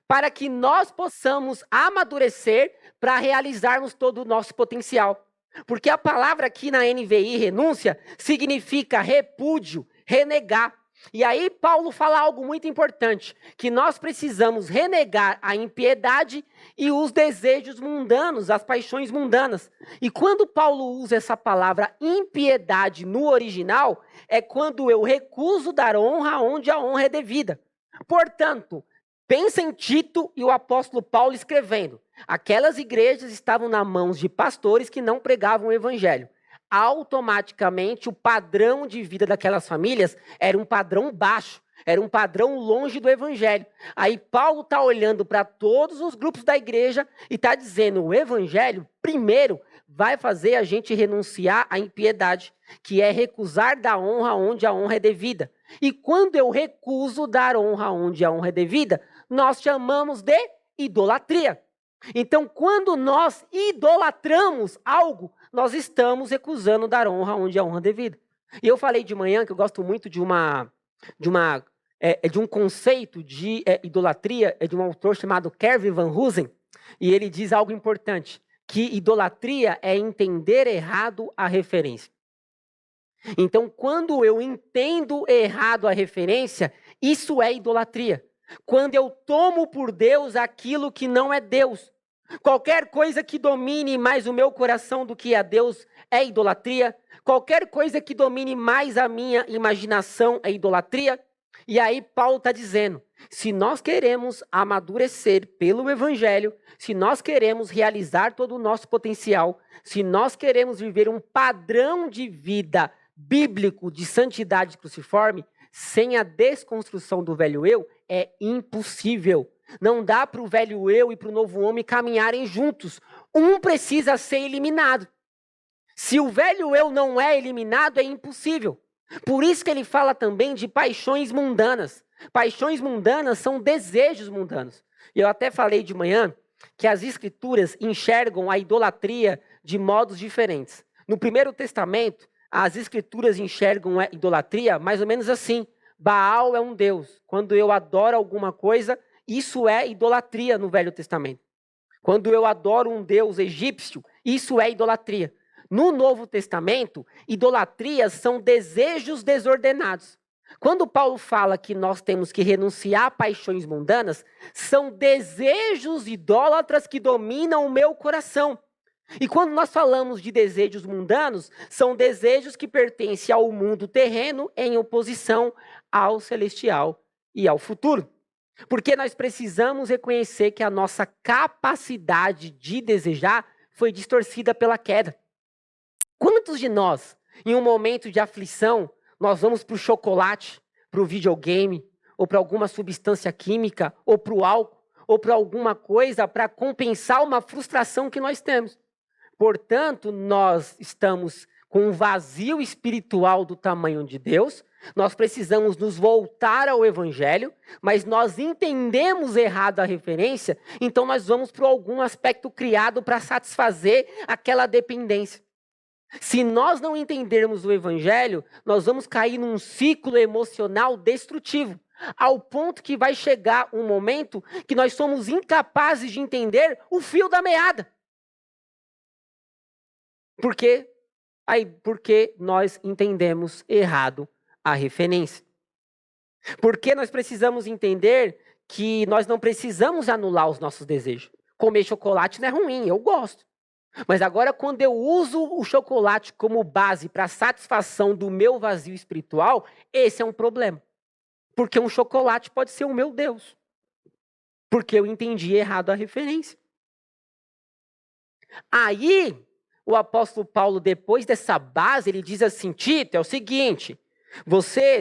para que nós possamos amadurecer para realizarmos todo o nosso potencial. Porque a palavra aqui na NVI, renúncia, significa repúdio, renegar. E aí Paulo fala algo muito importante, que nós precisamos renegar a impiedade e os desejos mundanos, as paixões mundanas. E quando Paulo usa essa palavra impiedade no original, é quando eu recuso dar honra onde a honra é devida. Portanto, pensa em Tito e o apóstolo Paulo escrevendo. Aquelas igrejas estavam nas mãos de pastores que não pregavam o evangelho. Automaticamente o padrão de vida daquelas famílias era um padrão baixo, era um padrão longe do evangelho. Aí Paulo está olhando para todos os grupos da igreja e está dizendo, o evangelho, primeiro, vai fazer a gente renunciar à impiedade, que é recusar dar honra onde a honra é devida. E quando eu recuso dar honra onde a honra é devida, nós chamamos de idolatria. Então, quando nós idolatramos algo, nós estamos recusando dar honra onde a honra é devida. E eu falei de manhã que eu gosto muito de um conceito de idolatria, de um autor chamado Kevin Van Hoosen, e ele diz algo importante, que idolatria é entender errado a referência. Então, quando eu entendo errado a referência, isso é idolatria. Quando eu tomo por Deus aquilo que não é Deus. Qualquer coisa que domine mais o meu coração do que a Deus é idolatria. Qualquer coisa que domine mais a minha imaginação é idolatria. E aí Paulo está dizendo, se nós queremos amadurecer pelo Evangelho, se nós queremos realizar todo o nosso potencial, se nós queremos viver um padrão de vida bíblico de santidade cruciforme, sem a desconstrução do velho eu, é impossível. Não dá para o velho eu e para o novo homem caminharem juntos. Um precisa ser eliminado. Se o velho eu não é eliminado, é impossível. Por isso que ele fala também de paixões mundanas. Paixões mundanas são desejos mundanos. Eu até falei de manhã que as escrituras enxergam a idolatria de modos diferentes. No Primeiro Testamento, as escrituras enxergam a idolatria mais ou menos assim. Baal é um deus. Quando eu adoro alguma coisa, isso é idolatria no Velho Testamento. Quando eu adoro um deus egípcio, isso é idolatria. No Novo Testamento, idolatrias são desejos desordenados. Quando Paulo fala que nós temos que renunciar a paixões mundanas, são desejos idólatras que dominam o meu coração. E quando nós falamos de desejos mundanos, são desejos que pertencem ao mundo terreno em oposição ao celestial e ao futuro. Porque nós precisamos reconhecer que a nossa capacidade de desejar foi distorcida pela queda. Quantos de nós, em um momento de aflição, nós vamos para o chocolate, para o videogame, ou para alguma substância química, ou para o álcool, ou para alguma coisa para compensar uma frustração que nós temos? Portanto, nós estamos com um vazio espiritual do tamanho de Deus, nós precisamos nos voltar ao Evangelho, mas nós entendemos errado a referência, então nós vamos para algum aspecto criado para satisfazer aquela dependência. Se nós não entendermos o Evangelho, nós vamos cair num ciclo emocional destrutivo, ao ponto que vai chegar um momento que nós somos incapazes de entender o fio da meada. Porque nós entendemos errado a referência. Porque nós precisamos entender que nós não precisamos anular os nossos desejos. Comer chocolate não é ruim, eu gosto. Mas agora, quando eu uso o chocolate como base para a satisfação do meu vazio espiritual, esse é um problema. Porque um chocolate pode ser o meu Deus. Porque eu entendi errado a referência. Aí, o apóstolo Paulo, depois dessa base, ele diz assim: Tito, é o seguinte,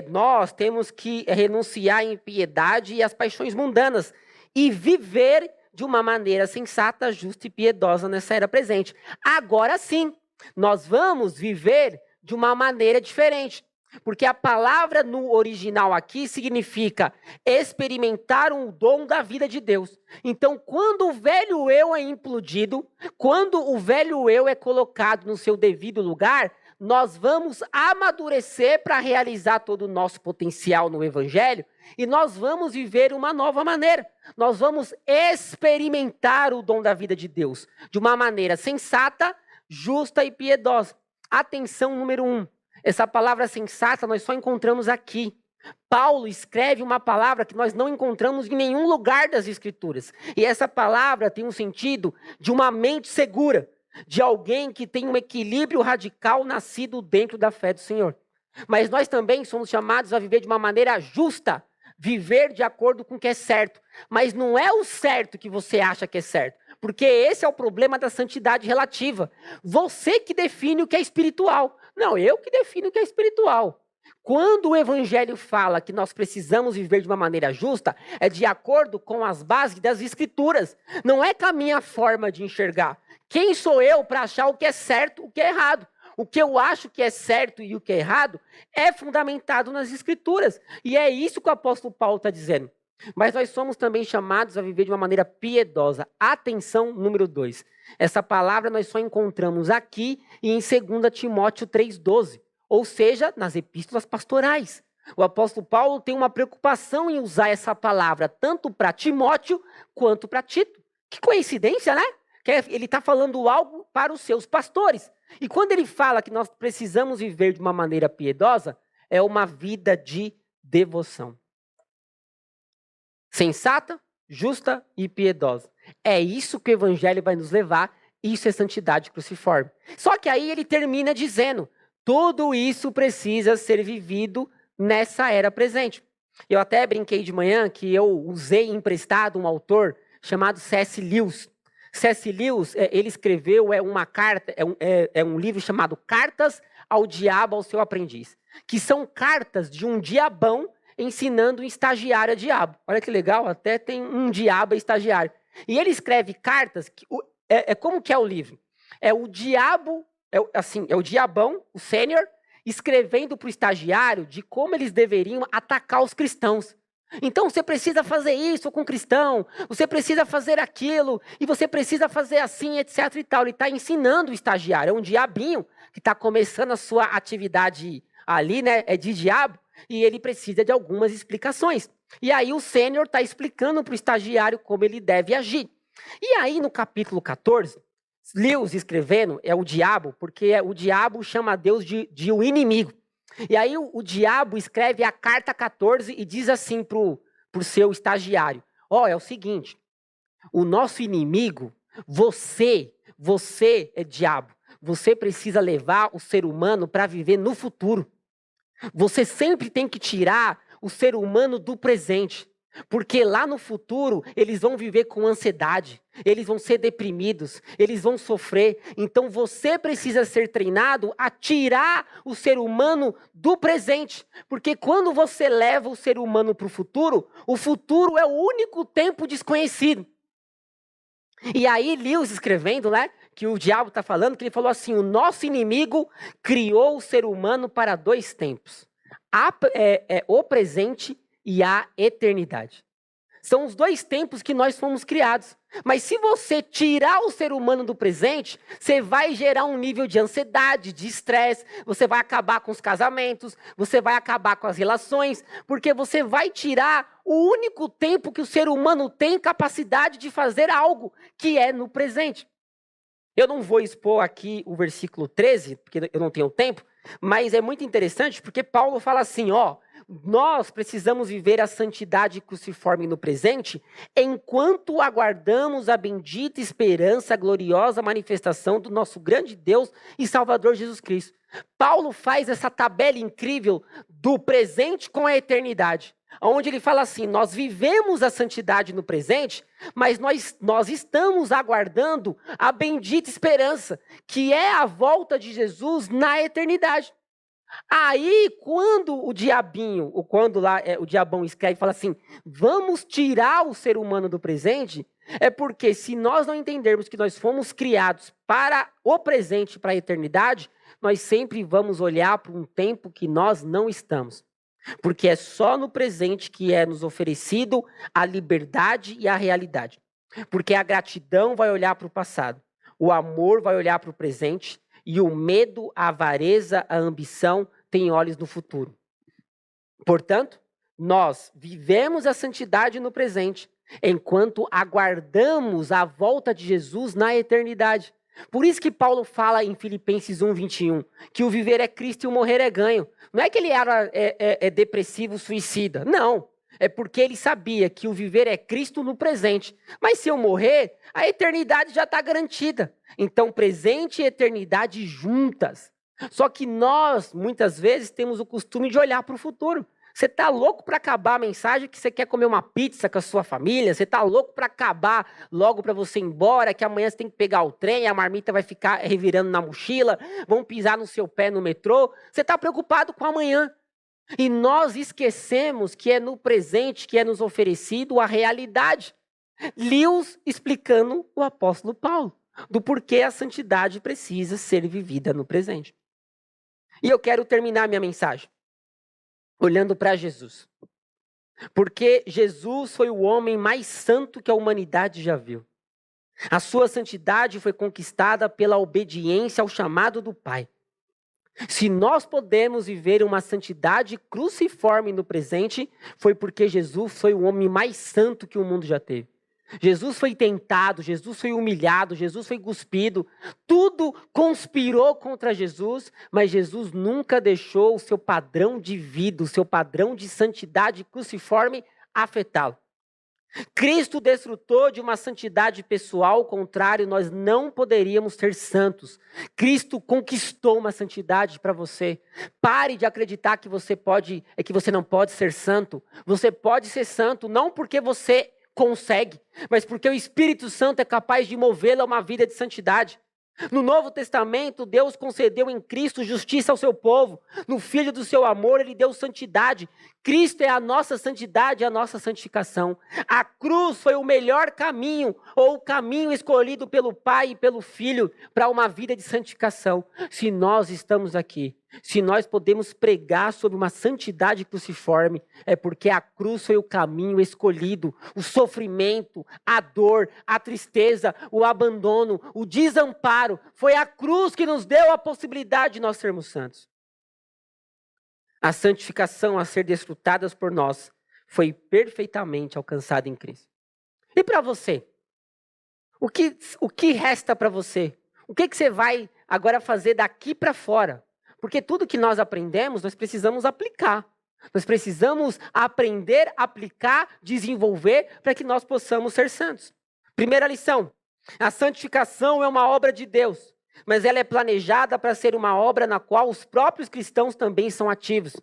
nós temos que renunciar à impiedade e às paixões mundanas e viver de uma maneira sensata, justa e piedosa nessa era presente. Agora sim, nós vamos viver de uma maneira diferente. Porque a palavra no original aqui significa experimentar um dom da vida de Deus. Então, quando o velho eu é implodido, quando o velho eu é colocado no seu devido lugar, nós vamos amadurecer para realizar todo o nosso potencial no Evangelho e nós vamos viver uma nova maneira. Nós vamos experimentar o dom da vida de Deus de uma maneira sensata, justa e piedosa. Atenção número 1. Essa palavra sensata nós só encontramos aqui. Paulo escreve uma palavra que nós não encontramos em nenhum lugar das Escrituras. E essa palavra tem um sentido de uma mente segura, de alguém que tem um equilíbrio radical nascido dentro da fé do Senhor. Mas nós também somos chamados a viver de uma maneira justa, viver de acordo com o que é certo. Mas não é o certo que você acha que é certo. Porque esse é o problema da santidade relativa. Você que define o que é espiritual. Não, eu que defino o que é espiritual. Quando o Evangelho fala que nós precisamos viver de uma maneira justa, é de acordo com as bases das Escrituras. Não é com a minha forma de enxergar. Quem sou eu para achar o que é certo, o que é errado? O que eu acho que é certo e o que é errado é fundamentado nas Escrituras. E é isso que o apóstolo Paulo está dizendo. Mas nós somos também chamados a viver de uma maneira piedosa. Atenção, número 2. Essa palavra nós só encontramos aqui e em 2 Timóteo 3,12. Ou seja, nas epístolas pastorais. O apóstolo Paulo tem uma preocupação em usar essa palavra tanto para Timóteo quanto para Tito. Que coincidência, né? Que ele está falando algo para os seus pastores. E quando ele fala que nós precisamos viver de uma maneira piedosa, é uma vida de devoção. Sensata, justa e piedosa. É isso que o Evangelho vai nos levar. Isso é santidade cruciforme. Só que aí ele termina dizendo: tudo isso precisa ser vivido nessa era presente. Eu até brinquei de manhã que eu usei emprestado um autor chamado C.S. Lewis. C.S. Lewis, ele escreveu uma carta, um livro chamado Cartas ao Diabo, ao seu aprendiz. Que são cartas de um diabão ensinando um estagiário a diabo. Olha que legal, até tem um diabo estagiário. E ele escreve cartas, como que é o livro? É o diabo, é o diabão, o sênior, escrevendo para o estagiário de como eles deveriam atacar os cristãos. Então você precisa fazer isso com o cristão, você precisa fazer aquilo, e você precisa fazer assim, etc e tal. Ele está ensinando o estagiário, é um diabinho que está começando a sua atividade ali, né, de diabo. e ele precisa de algumas explicações. E aí o sênior está explicando para o estagiário como ele deve agir. E aí no capítulo 14, Lewis escrevendo, é o diabo, porque o diabo chama Deus de o inimigo. E aí o diabo escreve a carta 14 e diz assim para o seu estagiário: é o seguinte, o nosso inimigo, você é diabo. Você precisa levar o ser humano para viver no futuro. Você sempre tem que tirar o ser humano do presente. Porque lá no futuro, eles vão viver com ansiedade, eles vão ser deprimidos, eles vão sofrer. Então você precisa ser treinado a tirar o ser humano do presente. Porque quando você leva o ser humano para o futuro é o único tempo desconhecido. E aí, Lewis escrevendo, né, que o diabo está falando, que ele falou assim: o nosso inimigo criou o ser humano para 2 tempos: o presente e a eternidade. São os 2 tempos que nós fomos criados. Mas se você tirar o ser humano do presente, você vai gerar um nível de ansiedade, de estresse, você vai acabar com os casamentos, você vai acabar com as relações, porque você vai tirar o único tempo que o ser humano tem capacidade de fazer algo, que é no presente. Eu não vou expor aqui o versículo 13, porque eu não tenho tempo, mas é muito interessante porque Paulo fala assim, nós precisamos viver a santidade cruciforme no presente, enquanto aguardamos a bendita esperança, a gloriosa manifestação do nosso grande Deus e Salvador Jesus Cristo. Paulo faz essa tabela incrível do presente com a eternidade, onde ele fala assim: nós vivemos a santidade no presente, mas nós estamos aguardando a bendita esperança, que é a volta de Jesus na eternidade. Aí, quando o diabão escreve e fala assim: vamos tirar o ser humano do presente, é porque se nós não entendermos que nós fomos criados para o presente, para a eternidade, nós sempre vamos olhar para um tempo que nós não estamos. Porque é só no presente que é nos oferecido a liberdade e a realidade. Porque a gratidão vai olhar para o passado, o amor vai olhar para o presente, e o medo, a avareza, a ambição têm olhos no futuro. Portanto, nós vivemos a santidade no presente, enquanto aguardamos a volta de Jesus na eternidade. Por isso que Paulo fala em Filipenses 1:21, que o viver é Cristo e o morrer é ganho. Não é que ele era depressivo, suicida. Não. É porque ele sabia que o viver é Cristo no presente. Mas se eu morrer, a eternidade já está garantida. Então, presente e eternidade juntas. Só que nós, muitas vezes, temos o costume de olhar para o futuro. Você está louco para acabar a mensagem que você quer comer uma pizza com a sua família? Você está louco para acabar logo para você ir embora, que amanhã você tem que pegar o trem, a marmita vai ficar revirando na mochila, vão pisar no seu pé no metrô? Você está preocupado com amanhã. E nós esquecemos que é no presente que é nos oferecido a realidade. Lewis explicando o apóstolo Paulo, do porquê a santidade precisa ser vivida no presente. E eu quero terminar minha mensagem olhando para Jesus. Porque Jesus foi o homem mais santo que a humanidade já viu. A sua santidade foi conquistada pela obediência ao chamado do Pai. Se nós podemos viver uma santidade cruciforme no presente, foi porque Jesus foi o homem mais santo que o mundo já teve. Jesus foi tentado, Jesus foi humilhado, Jesus foi cuspido, tudo conspirou contra Jesus, mas Jesus nunca deixou o seu padrão de vida, o seu padrão de santidade cruciforme afetá-lo. Cristo desfrutou de uma santidade pessoal, ao contrário, nós não poderíamos ser santos. Cristo conquistou uma santidade para você. Pare de acreditar que você não pode ser santo. Você pode ser santo não porque você consegue, mas porque o Espírito Santo é capaz de movê-lo a uma vida de santidade. No Novo Testamento, Deus concedeu em Cristo justiça ao seu povo. No Filho do seu amor, Ele deu santidade. Cristo é a nossa santidade, a nossa santificação. A cruz foi o melhor caminho, ou o caminho escolhido pelo Pai e pelo Filho para uma vida de santificação. Se nós estamos aqui, se nós podemos pregar sobre uma santidade cruciforme, é porque a cruz foi o caminho escolhido. O sofrimento, a dor, a tristeza, o abandono, o desamparo, foi a cruz que nos deu a possibilidade de nós sermos santos. A santificação a ser desfrutada por nós foi perfeitamente alcançada em Cristo. E para você? O que resta para você? O que você vai agora fazer daqui para fora? Porque tudo que nós aprendemos, nós precisamos aplicar. Nós precisamos aprender, aplicar, desenvolver para que nós possamos ser santos. Primeira lição: a santificação é uma obra de Deus, mas ela é planejada para ser uma obra na qual os próprios cristãos também são ativos.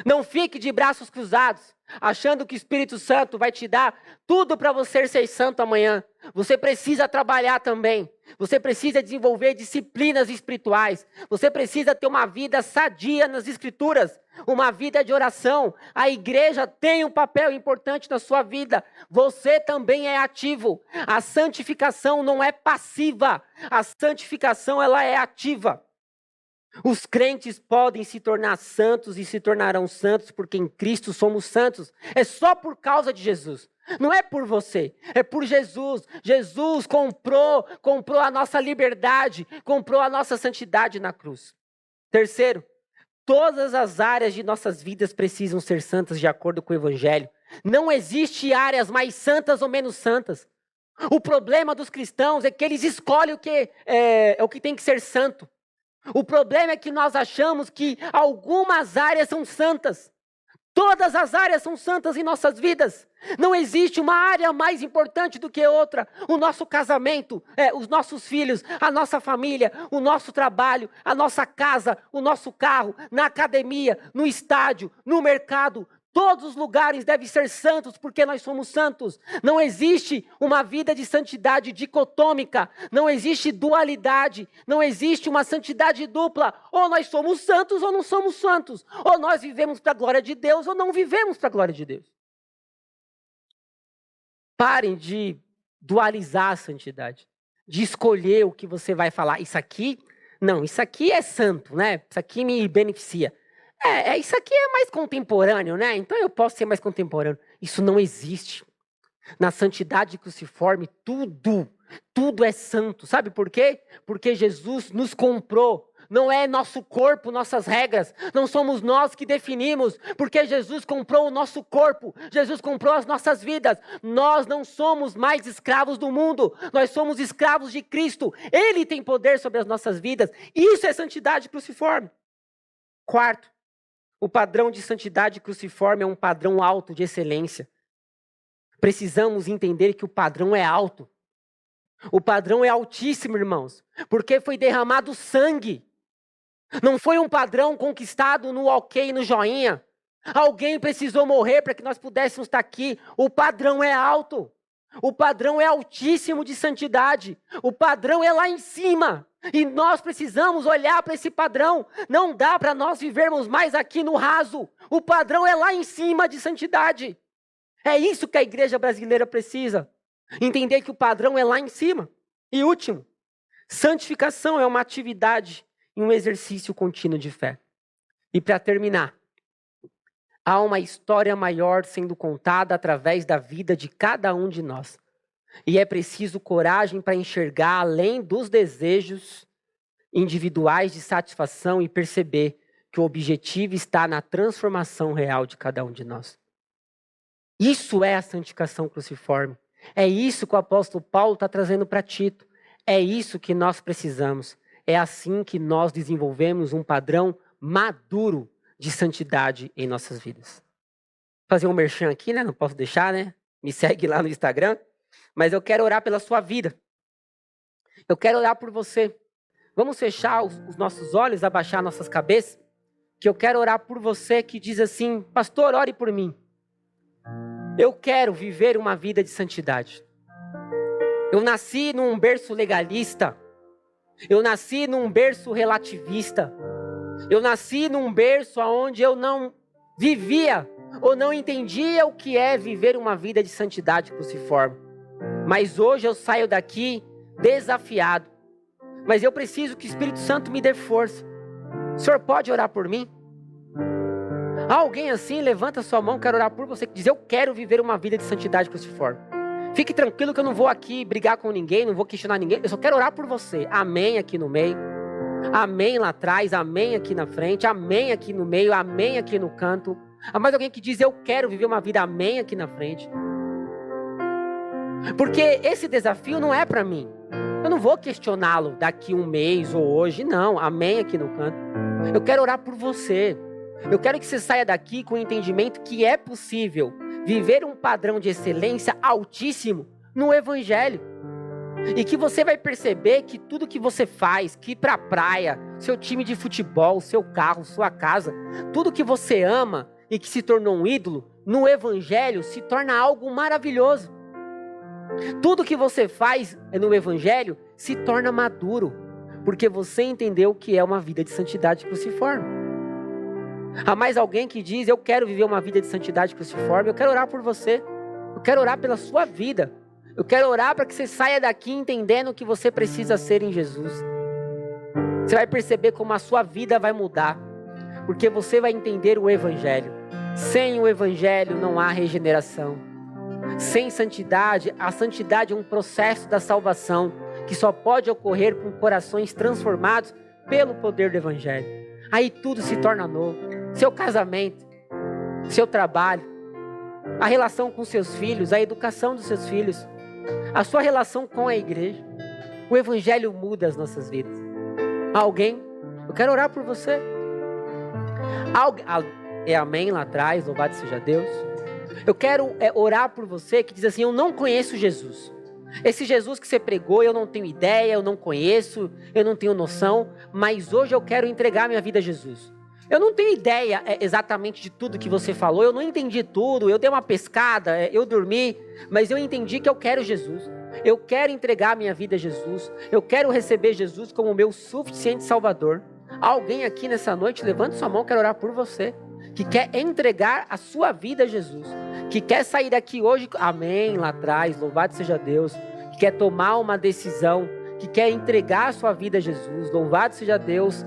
Não fique de braços cruzados, achando que o Espírito Santo vai te dar tudo para você ser santo amanhã. Você precisa trabalhar também. Você precisa desenvolver disciplinas espirituais. Você precisa ter uma vida sadia nas Escrituras, uma vida de oração. A igreja tem um papel importante na sua vida. Você também é ativo. A santificação não é passiva. A santificação, ela é ativa. Os crentes podem se tornar santos e se tornarão santos porque em Cristo somos santos. É só por causa de Jesus. Não é por você, é por Jesus. Jesus comprou a nossa liberdade, comprou a nossa santidade na cruz. Terceiro, todas as áreas de nossas vidas precisam ser santas de acordo com o Evangelho. Não existe áreas mais santas ou menos santas. O problema dos cristãos é que eles escolhem o que tem que ser santo. O problema é que nós achamos que algumas áreas são santas. Todas as áreas são santas em nossas vidas. Não existe uma área mais importante do que outra. O nosso casamento, os nossos filhos, a nossa família, o nosso trabalho, a nossa casa, o nosso carro, na academia, no estádio, no mercado. Todos os lugares devem ser santos porque nós somos santos. Não existe uma vida de santidade dicotômica. Não existe dualidade. Não existe uma santidade dupla. Ou nós somos santos ou não somos santos. Ou nós vivemos para a glória de Deus ou não vivemos para a glória de Deus. Parem de dualizar a santidade. De escolher o que você vai falar. Isso aqui é santo, né? Isso aqui me beneficia. Isso aqui é mais contemporâneo, né? Então eu posso ser mais contemporâneo. Isso não existe. Na santidade cruciforme, tudo é santo. Sabe por quê? Porque Jesus nos comprou. Não é nosso corpo, nossas regras. Não somos nós que definimos. Porque Jesus comprou o nosso corpo. Jesus comprou as nossas vidas. Nós não somos mais escravos do mundo. Nós somos escravos de Cristo. Ele tem poder sobre as nossas vidas. Isso é santidade cruciforme. Quarto, o padrão de santidade cruciforme é um padrão alto de excelência. Precisamos entender que o padrão é alto. O padrão é altíssimo, irmãos, porque foi derramado sangue. Não foi um padrão conquistado no ok, no joinha. Alguém precisou morrer para que nós pudéssemos estar aqui. O padrão é alto. O padrão é altíssimo de santidade. O padrão é lá em cima. E nós precisamos olhar para esse padrão. Não dá para nós vivermos mais aqui no raso. O padrão é lá em cima de santidade. É isso que a igreja brasileira precisa. Entender que o padrão é lá em cima. E último, santificação é uma atividade e um exercício contínuo de fé. E para terminar, há uma história maior sendo contada através da vida de cada um de nós. E é preciso coragem para enxergar além dos desejos individuais de satisfação e perceber que o objetivo está na transformação real de cada um de nós. Isso é a santificação cruciforme. É isso que o apóstolo Paulo está trazendo para Tito. É isso que nós precisamos. É assim que nós desenvolvemos um padrão maduro de santidade em nossas vidas. Vou fazer um merchan aqui, né? Não posso deixar, né? Me segue lá no Instagram. Mas eu quero orar pela sua vida. Eu quero orar por você. Vamos fechar os nossos olhos, abaixar nossas cabeças. Que eu quero orar por você que diz assim: pastor, ore por mim. Eu quero viver uma vida de santidade. Eu nasci num berço legalista. Eu nasci num berço relativista. Eu nasci num berço onde eu não vivia ou não entendia o que é viver uma vida de santidade cruciforme. Mas hoje eu saio daqui desafiado. Mas eu preciso que o Espírito Santo me dê força. O senhor pode orar por mim? Há alguém assim? Levanta sua mão, quero orar por você, que diz: eu quero viver uma vida de santidade cruciforme. Fique tranquilo que eu não vou aqui brigar com ninguém, não vou questionar ninguém, eu só quero orar por você. Amém aqui no meio. Amém lá atrás, amém aqui na frente, amém aqui no meio, amém aqui no canto. Há mais alguém que diz, eu quero viver uma vida amém aqui na frente. Porque esse desafio não é para mim. Eu não vou questioná-lo daqui um mês ou hoje, não. Amém aqui no canto. Eu quero orar por você. Eu quero que você saia daqui com o entendimento que é possível viver um padrão de excelência altíssimo no Evangelho. E que você vai perceber que tudo que você faz, que ir para a praia, seu time de futebol, seu carro, sua casa, tudo que você ama e que se tornou um ídolo, no Evangelho se torna algo maravilhoso. Tudo que você faz no Evangelho se torna maduro, porque você entendeu que é uma vida de santidade cruciforme. Há mais alguém que diz, eu quero viver uma vida de santidade cruciforme, eu quero orar por você, eu quero orar pela sua vida, eu quero orar para que você saia daqui entendendo o que você precisa ser em Jesus. Você vai perceber como a sua vida vai mudar, porque você vai entender o Evangelho. Sem o Evangelho não há regeneração. Sem santidade, a santidade é um processo da salvação que só pode ocorrer com corações transformados pelo poder do Evangelho. Aí tudo se torna novo. Seu casamento, seu trabalho, a relação com seus filhos, a educação dos seus filhos, a sua relação com a igreja. O Evangelho muda as nossas vidas. Alguém, eu quero orar por você. É amém lá atrás, louvado seja Deus. Eu quero orar por você que diz assim, eu não conheço Jesus. Esse Jesus que você pregou, eu não tenho ideia, eu não conheço, eu não tenho noção, mas hoje eu quero entregar minha vida a Jesus. Eu não tenho ideia exatamente de tudo que você falou, eu não entendi tudo, eu dei uma pescada, eu dormi, mas eu entendi que eu quero Jesus. Eu quero entregar minha vida a Jesus, eu quero receber Jesus como meu suficiente Salvador. Alguém aqui nessa noite, levante sua mão, quero orar por você, que quer entregar a sua vida a Jesus, que quer sair daqui hoje, amém, lá atrás, louvado seja Deus, que quer tomar uma decisão, que quer entregar a sua vida a Jesus, louvado seja Deus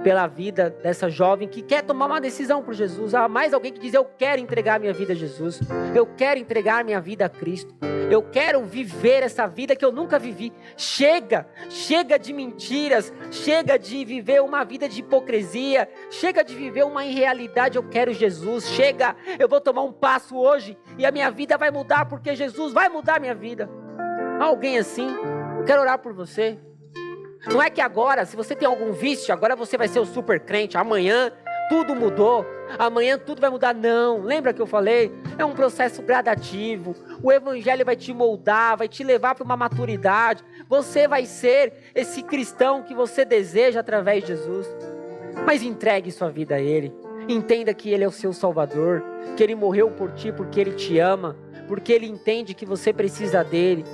pela vida dessa jovem que quer tomar uma decisão por Jesus. Há mais alguém que diz, eu quero entregar minha vida a Jesus, eu quero entregar minha vida a Cristo, eu quero viver essa vida que eu nunca vivi. Chega de mentiras, chega de viver uma vida de hipocrisia, chega de viver uma irrealidade. Eu quero Jesus, chega, eu vou tomar um passo hoje e a minha vida vai mudar, porque Jesus vai mudar a minha vida. Alguém assim, eu quero orar por você. Não é que agora, se você tem algum vício, agora você vai ser o super crente, amanhã tudo mudou, amanhã tudo vai mudar. Não, lembra que eu falei? É um processo gradativo, o Evangelho vai te moldar, vai te levar para uma maturidade, você vai ser esse cristão que você deseja através de Jesus. Mas entregue sua vida a Ele, entenda que Ele é o seu Salvador, que Ele morreu por ti porque Ele te ama, porque Ele entende que você precisa dEle,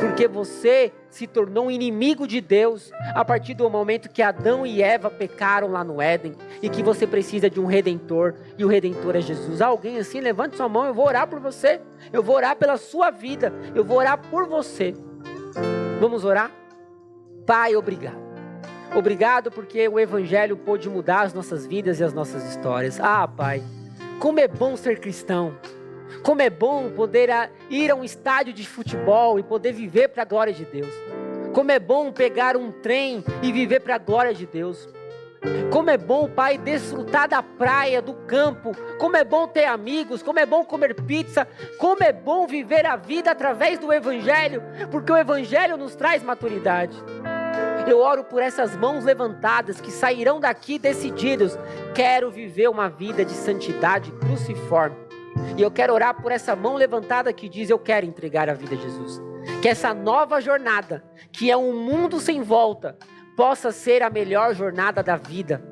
porque você se tornou um inimigo de Deus a partir do momento que Adão e Eva pecaram lá no Éden e que você precisa de um Redentor e o Redentor é Jesus. Alguém assim, levante sua mão, eu vou orar por você, eu vou orar pela sua vida, eu vou orar por você. Vamos orar? Pai, obrigado. Obrigado porque o Evangelho pôde mudar as nossas vidas e as nossas histórias. Ah, Pai, como é bom ser cristão. Como é bom poder ir a um estádio de futebol e poder viver para a glória de Deus. Como é bom pegar um trem e viver para a glória de Deus. Como é bom, Pai, desfrutar da praia, do campo. Como é bom ter amigos, como é bom comer pizza. Como é bom viver a vida através do Evangelho, porque o Evangelho nos traz maturidade. Eu oro por essas mãos levantadas que sairão daqui decididos. Quero viver uma vida de santidade cruciforme. E eu quero orar por essa mão levantada que diz, eu quero entregar a vida a Jesus. Que essa nova jornada, que é um mundo sem volta, possa ser a melhor jornada da vida.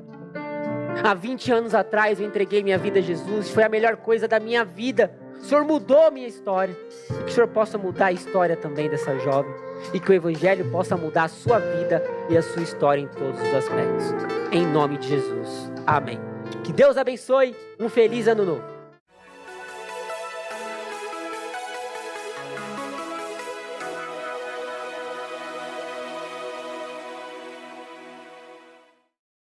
Há 20 anos atrás eu entreguei minha vida a Jesus, foi a melhor coisa da minha vida. O Senhor mudou a minha história. E que o Senhor possa mudar a história também dessa jovem. E que o Evangelho possa mudar a sua vida e a sua história em todos os aspectos. Em nome de Jesus. Amém. Que Deus abençoe. Um feliz ano novo.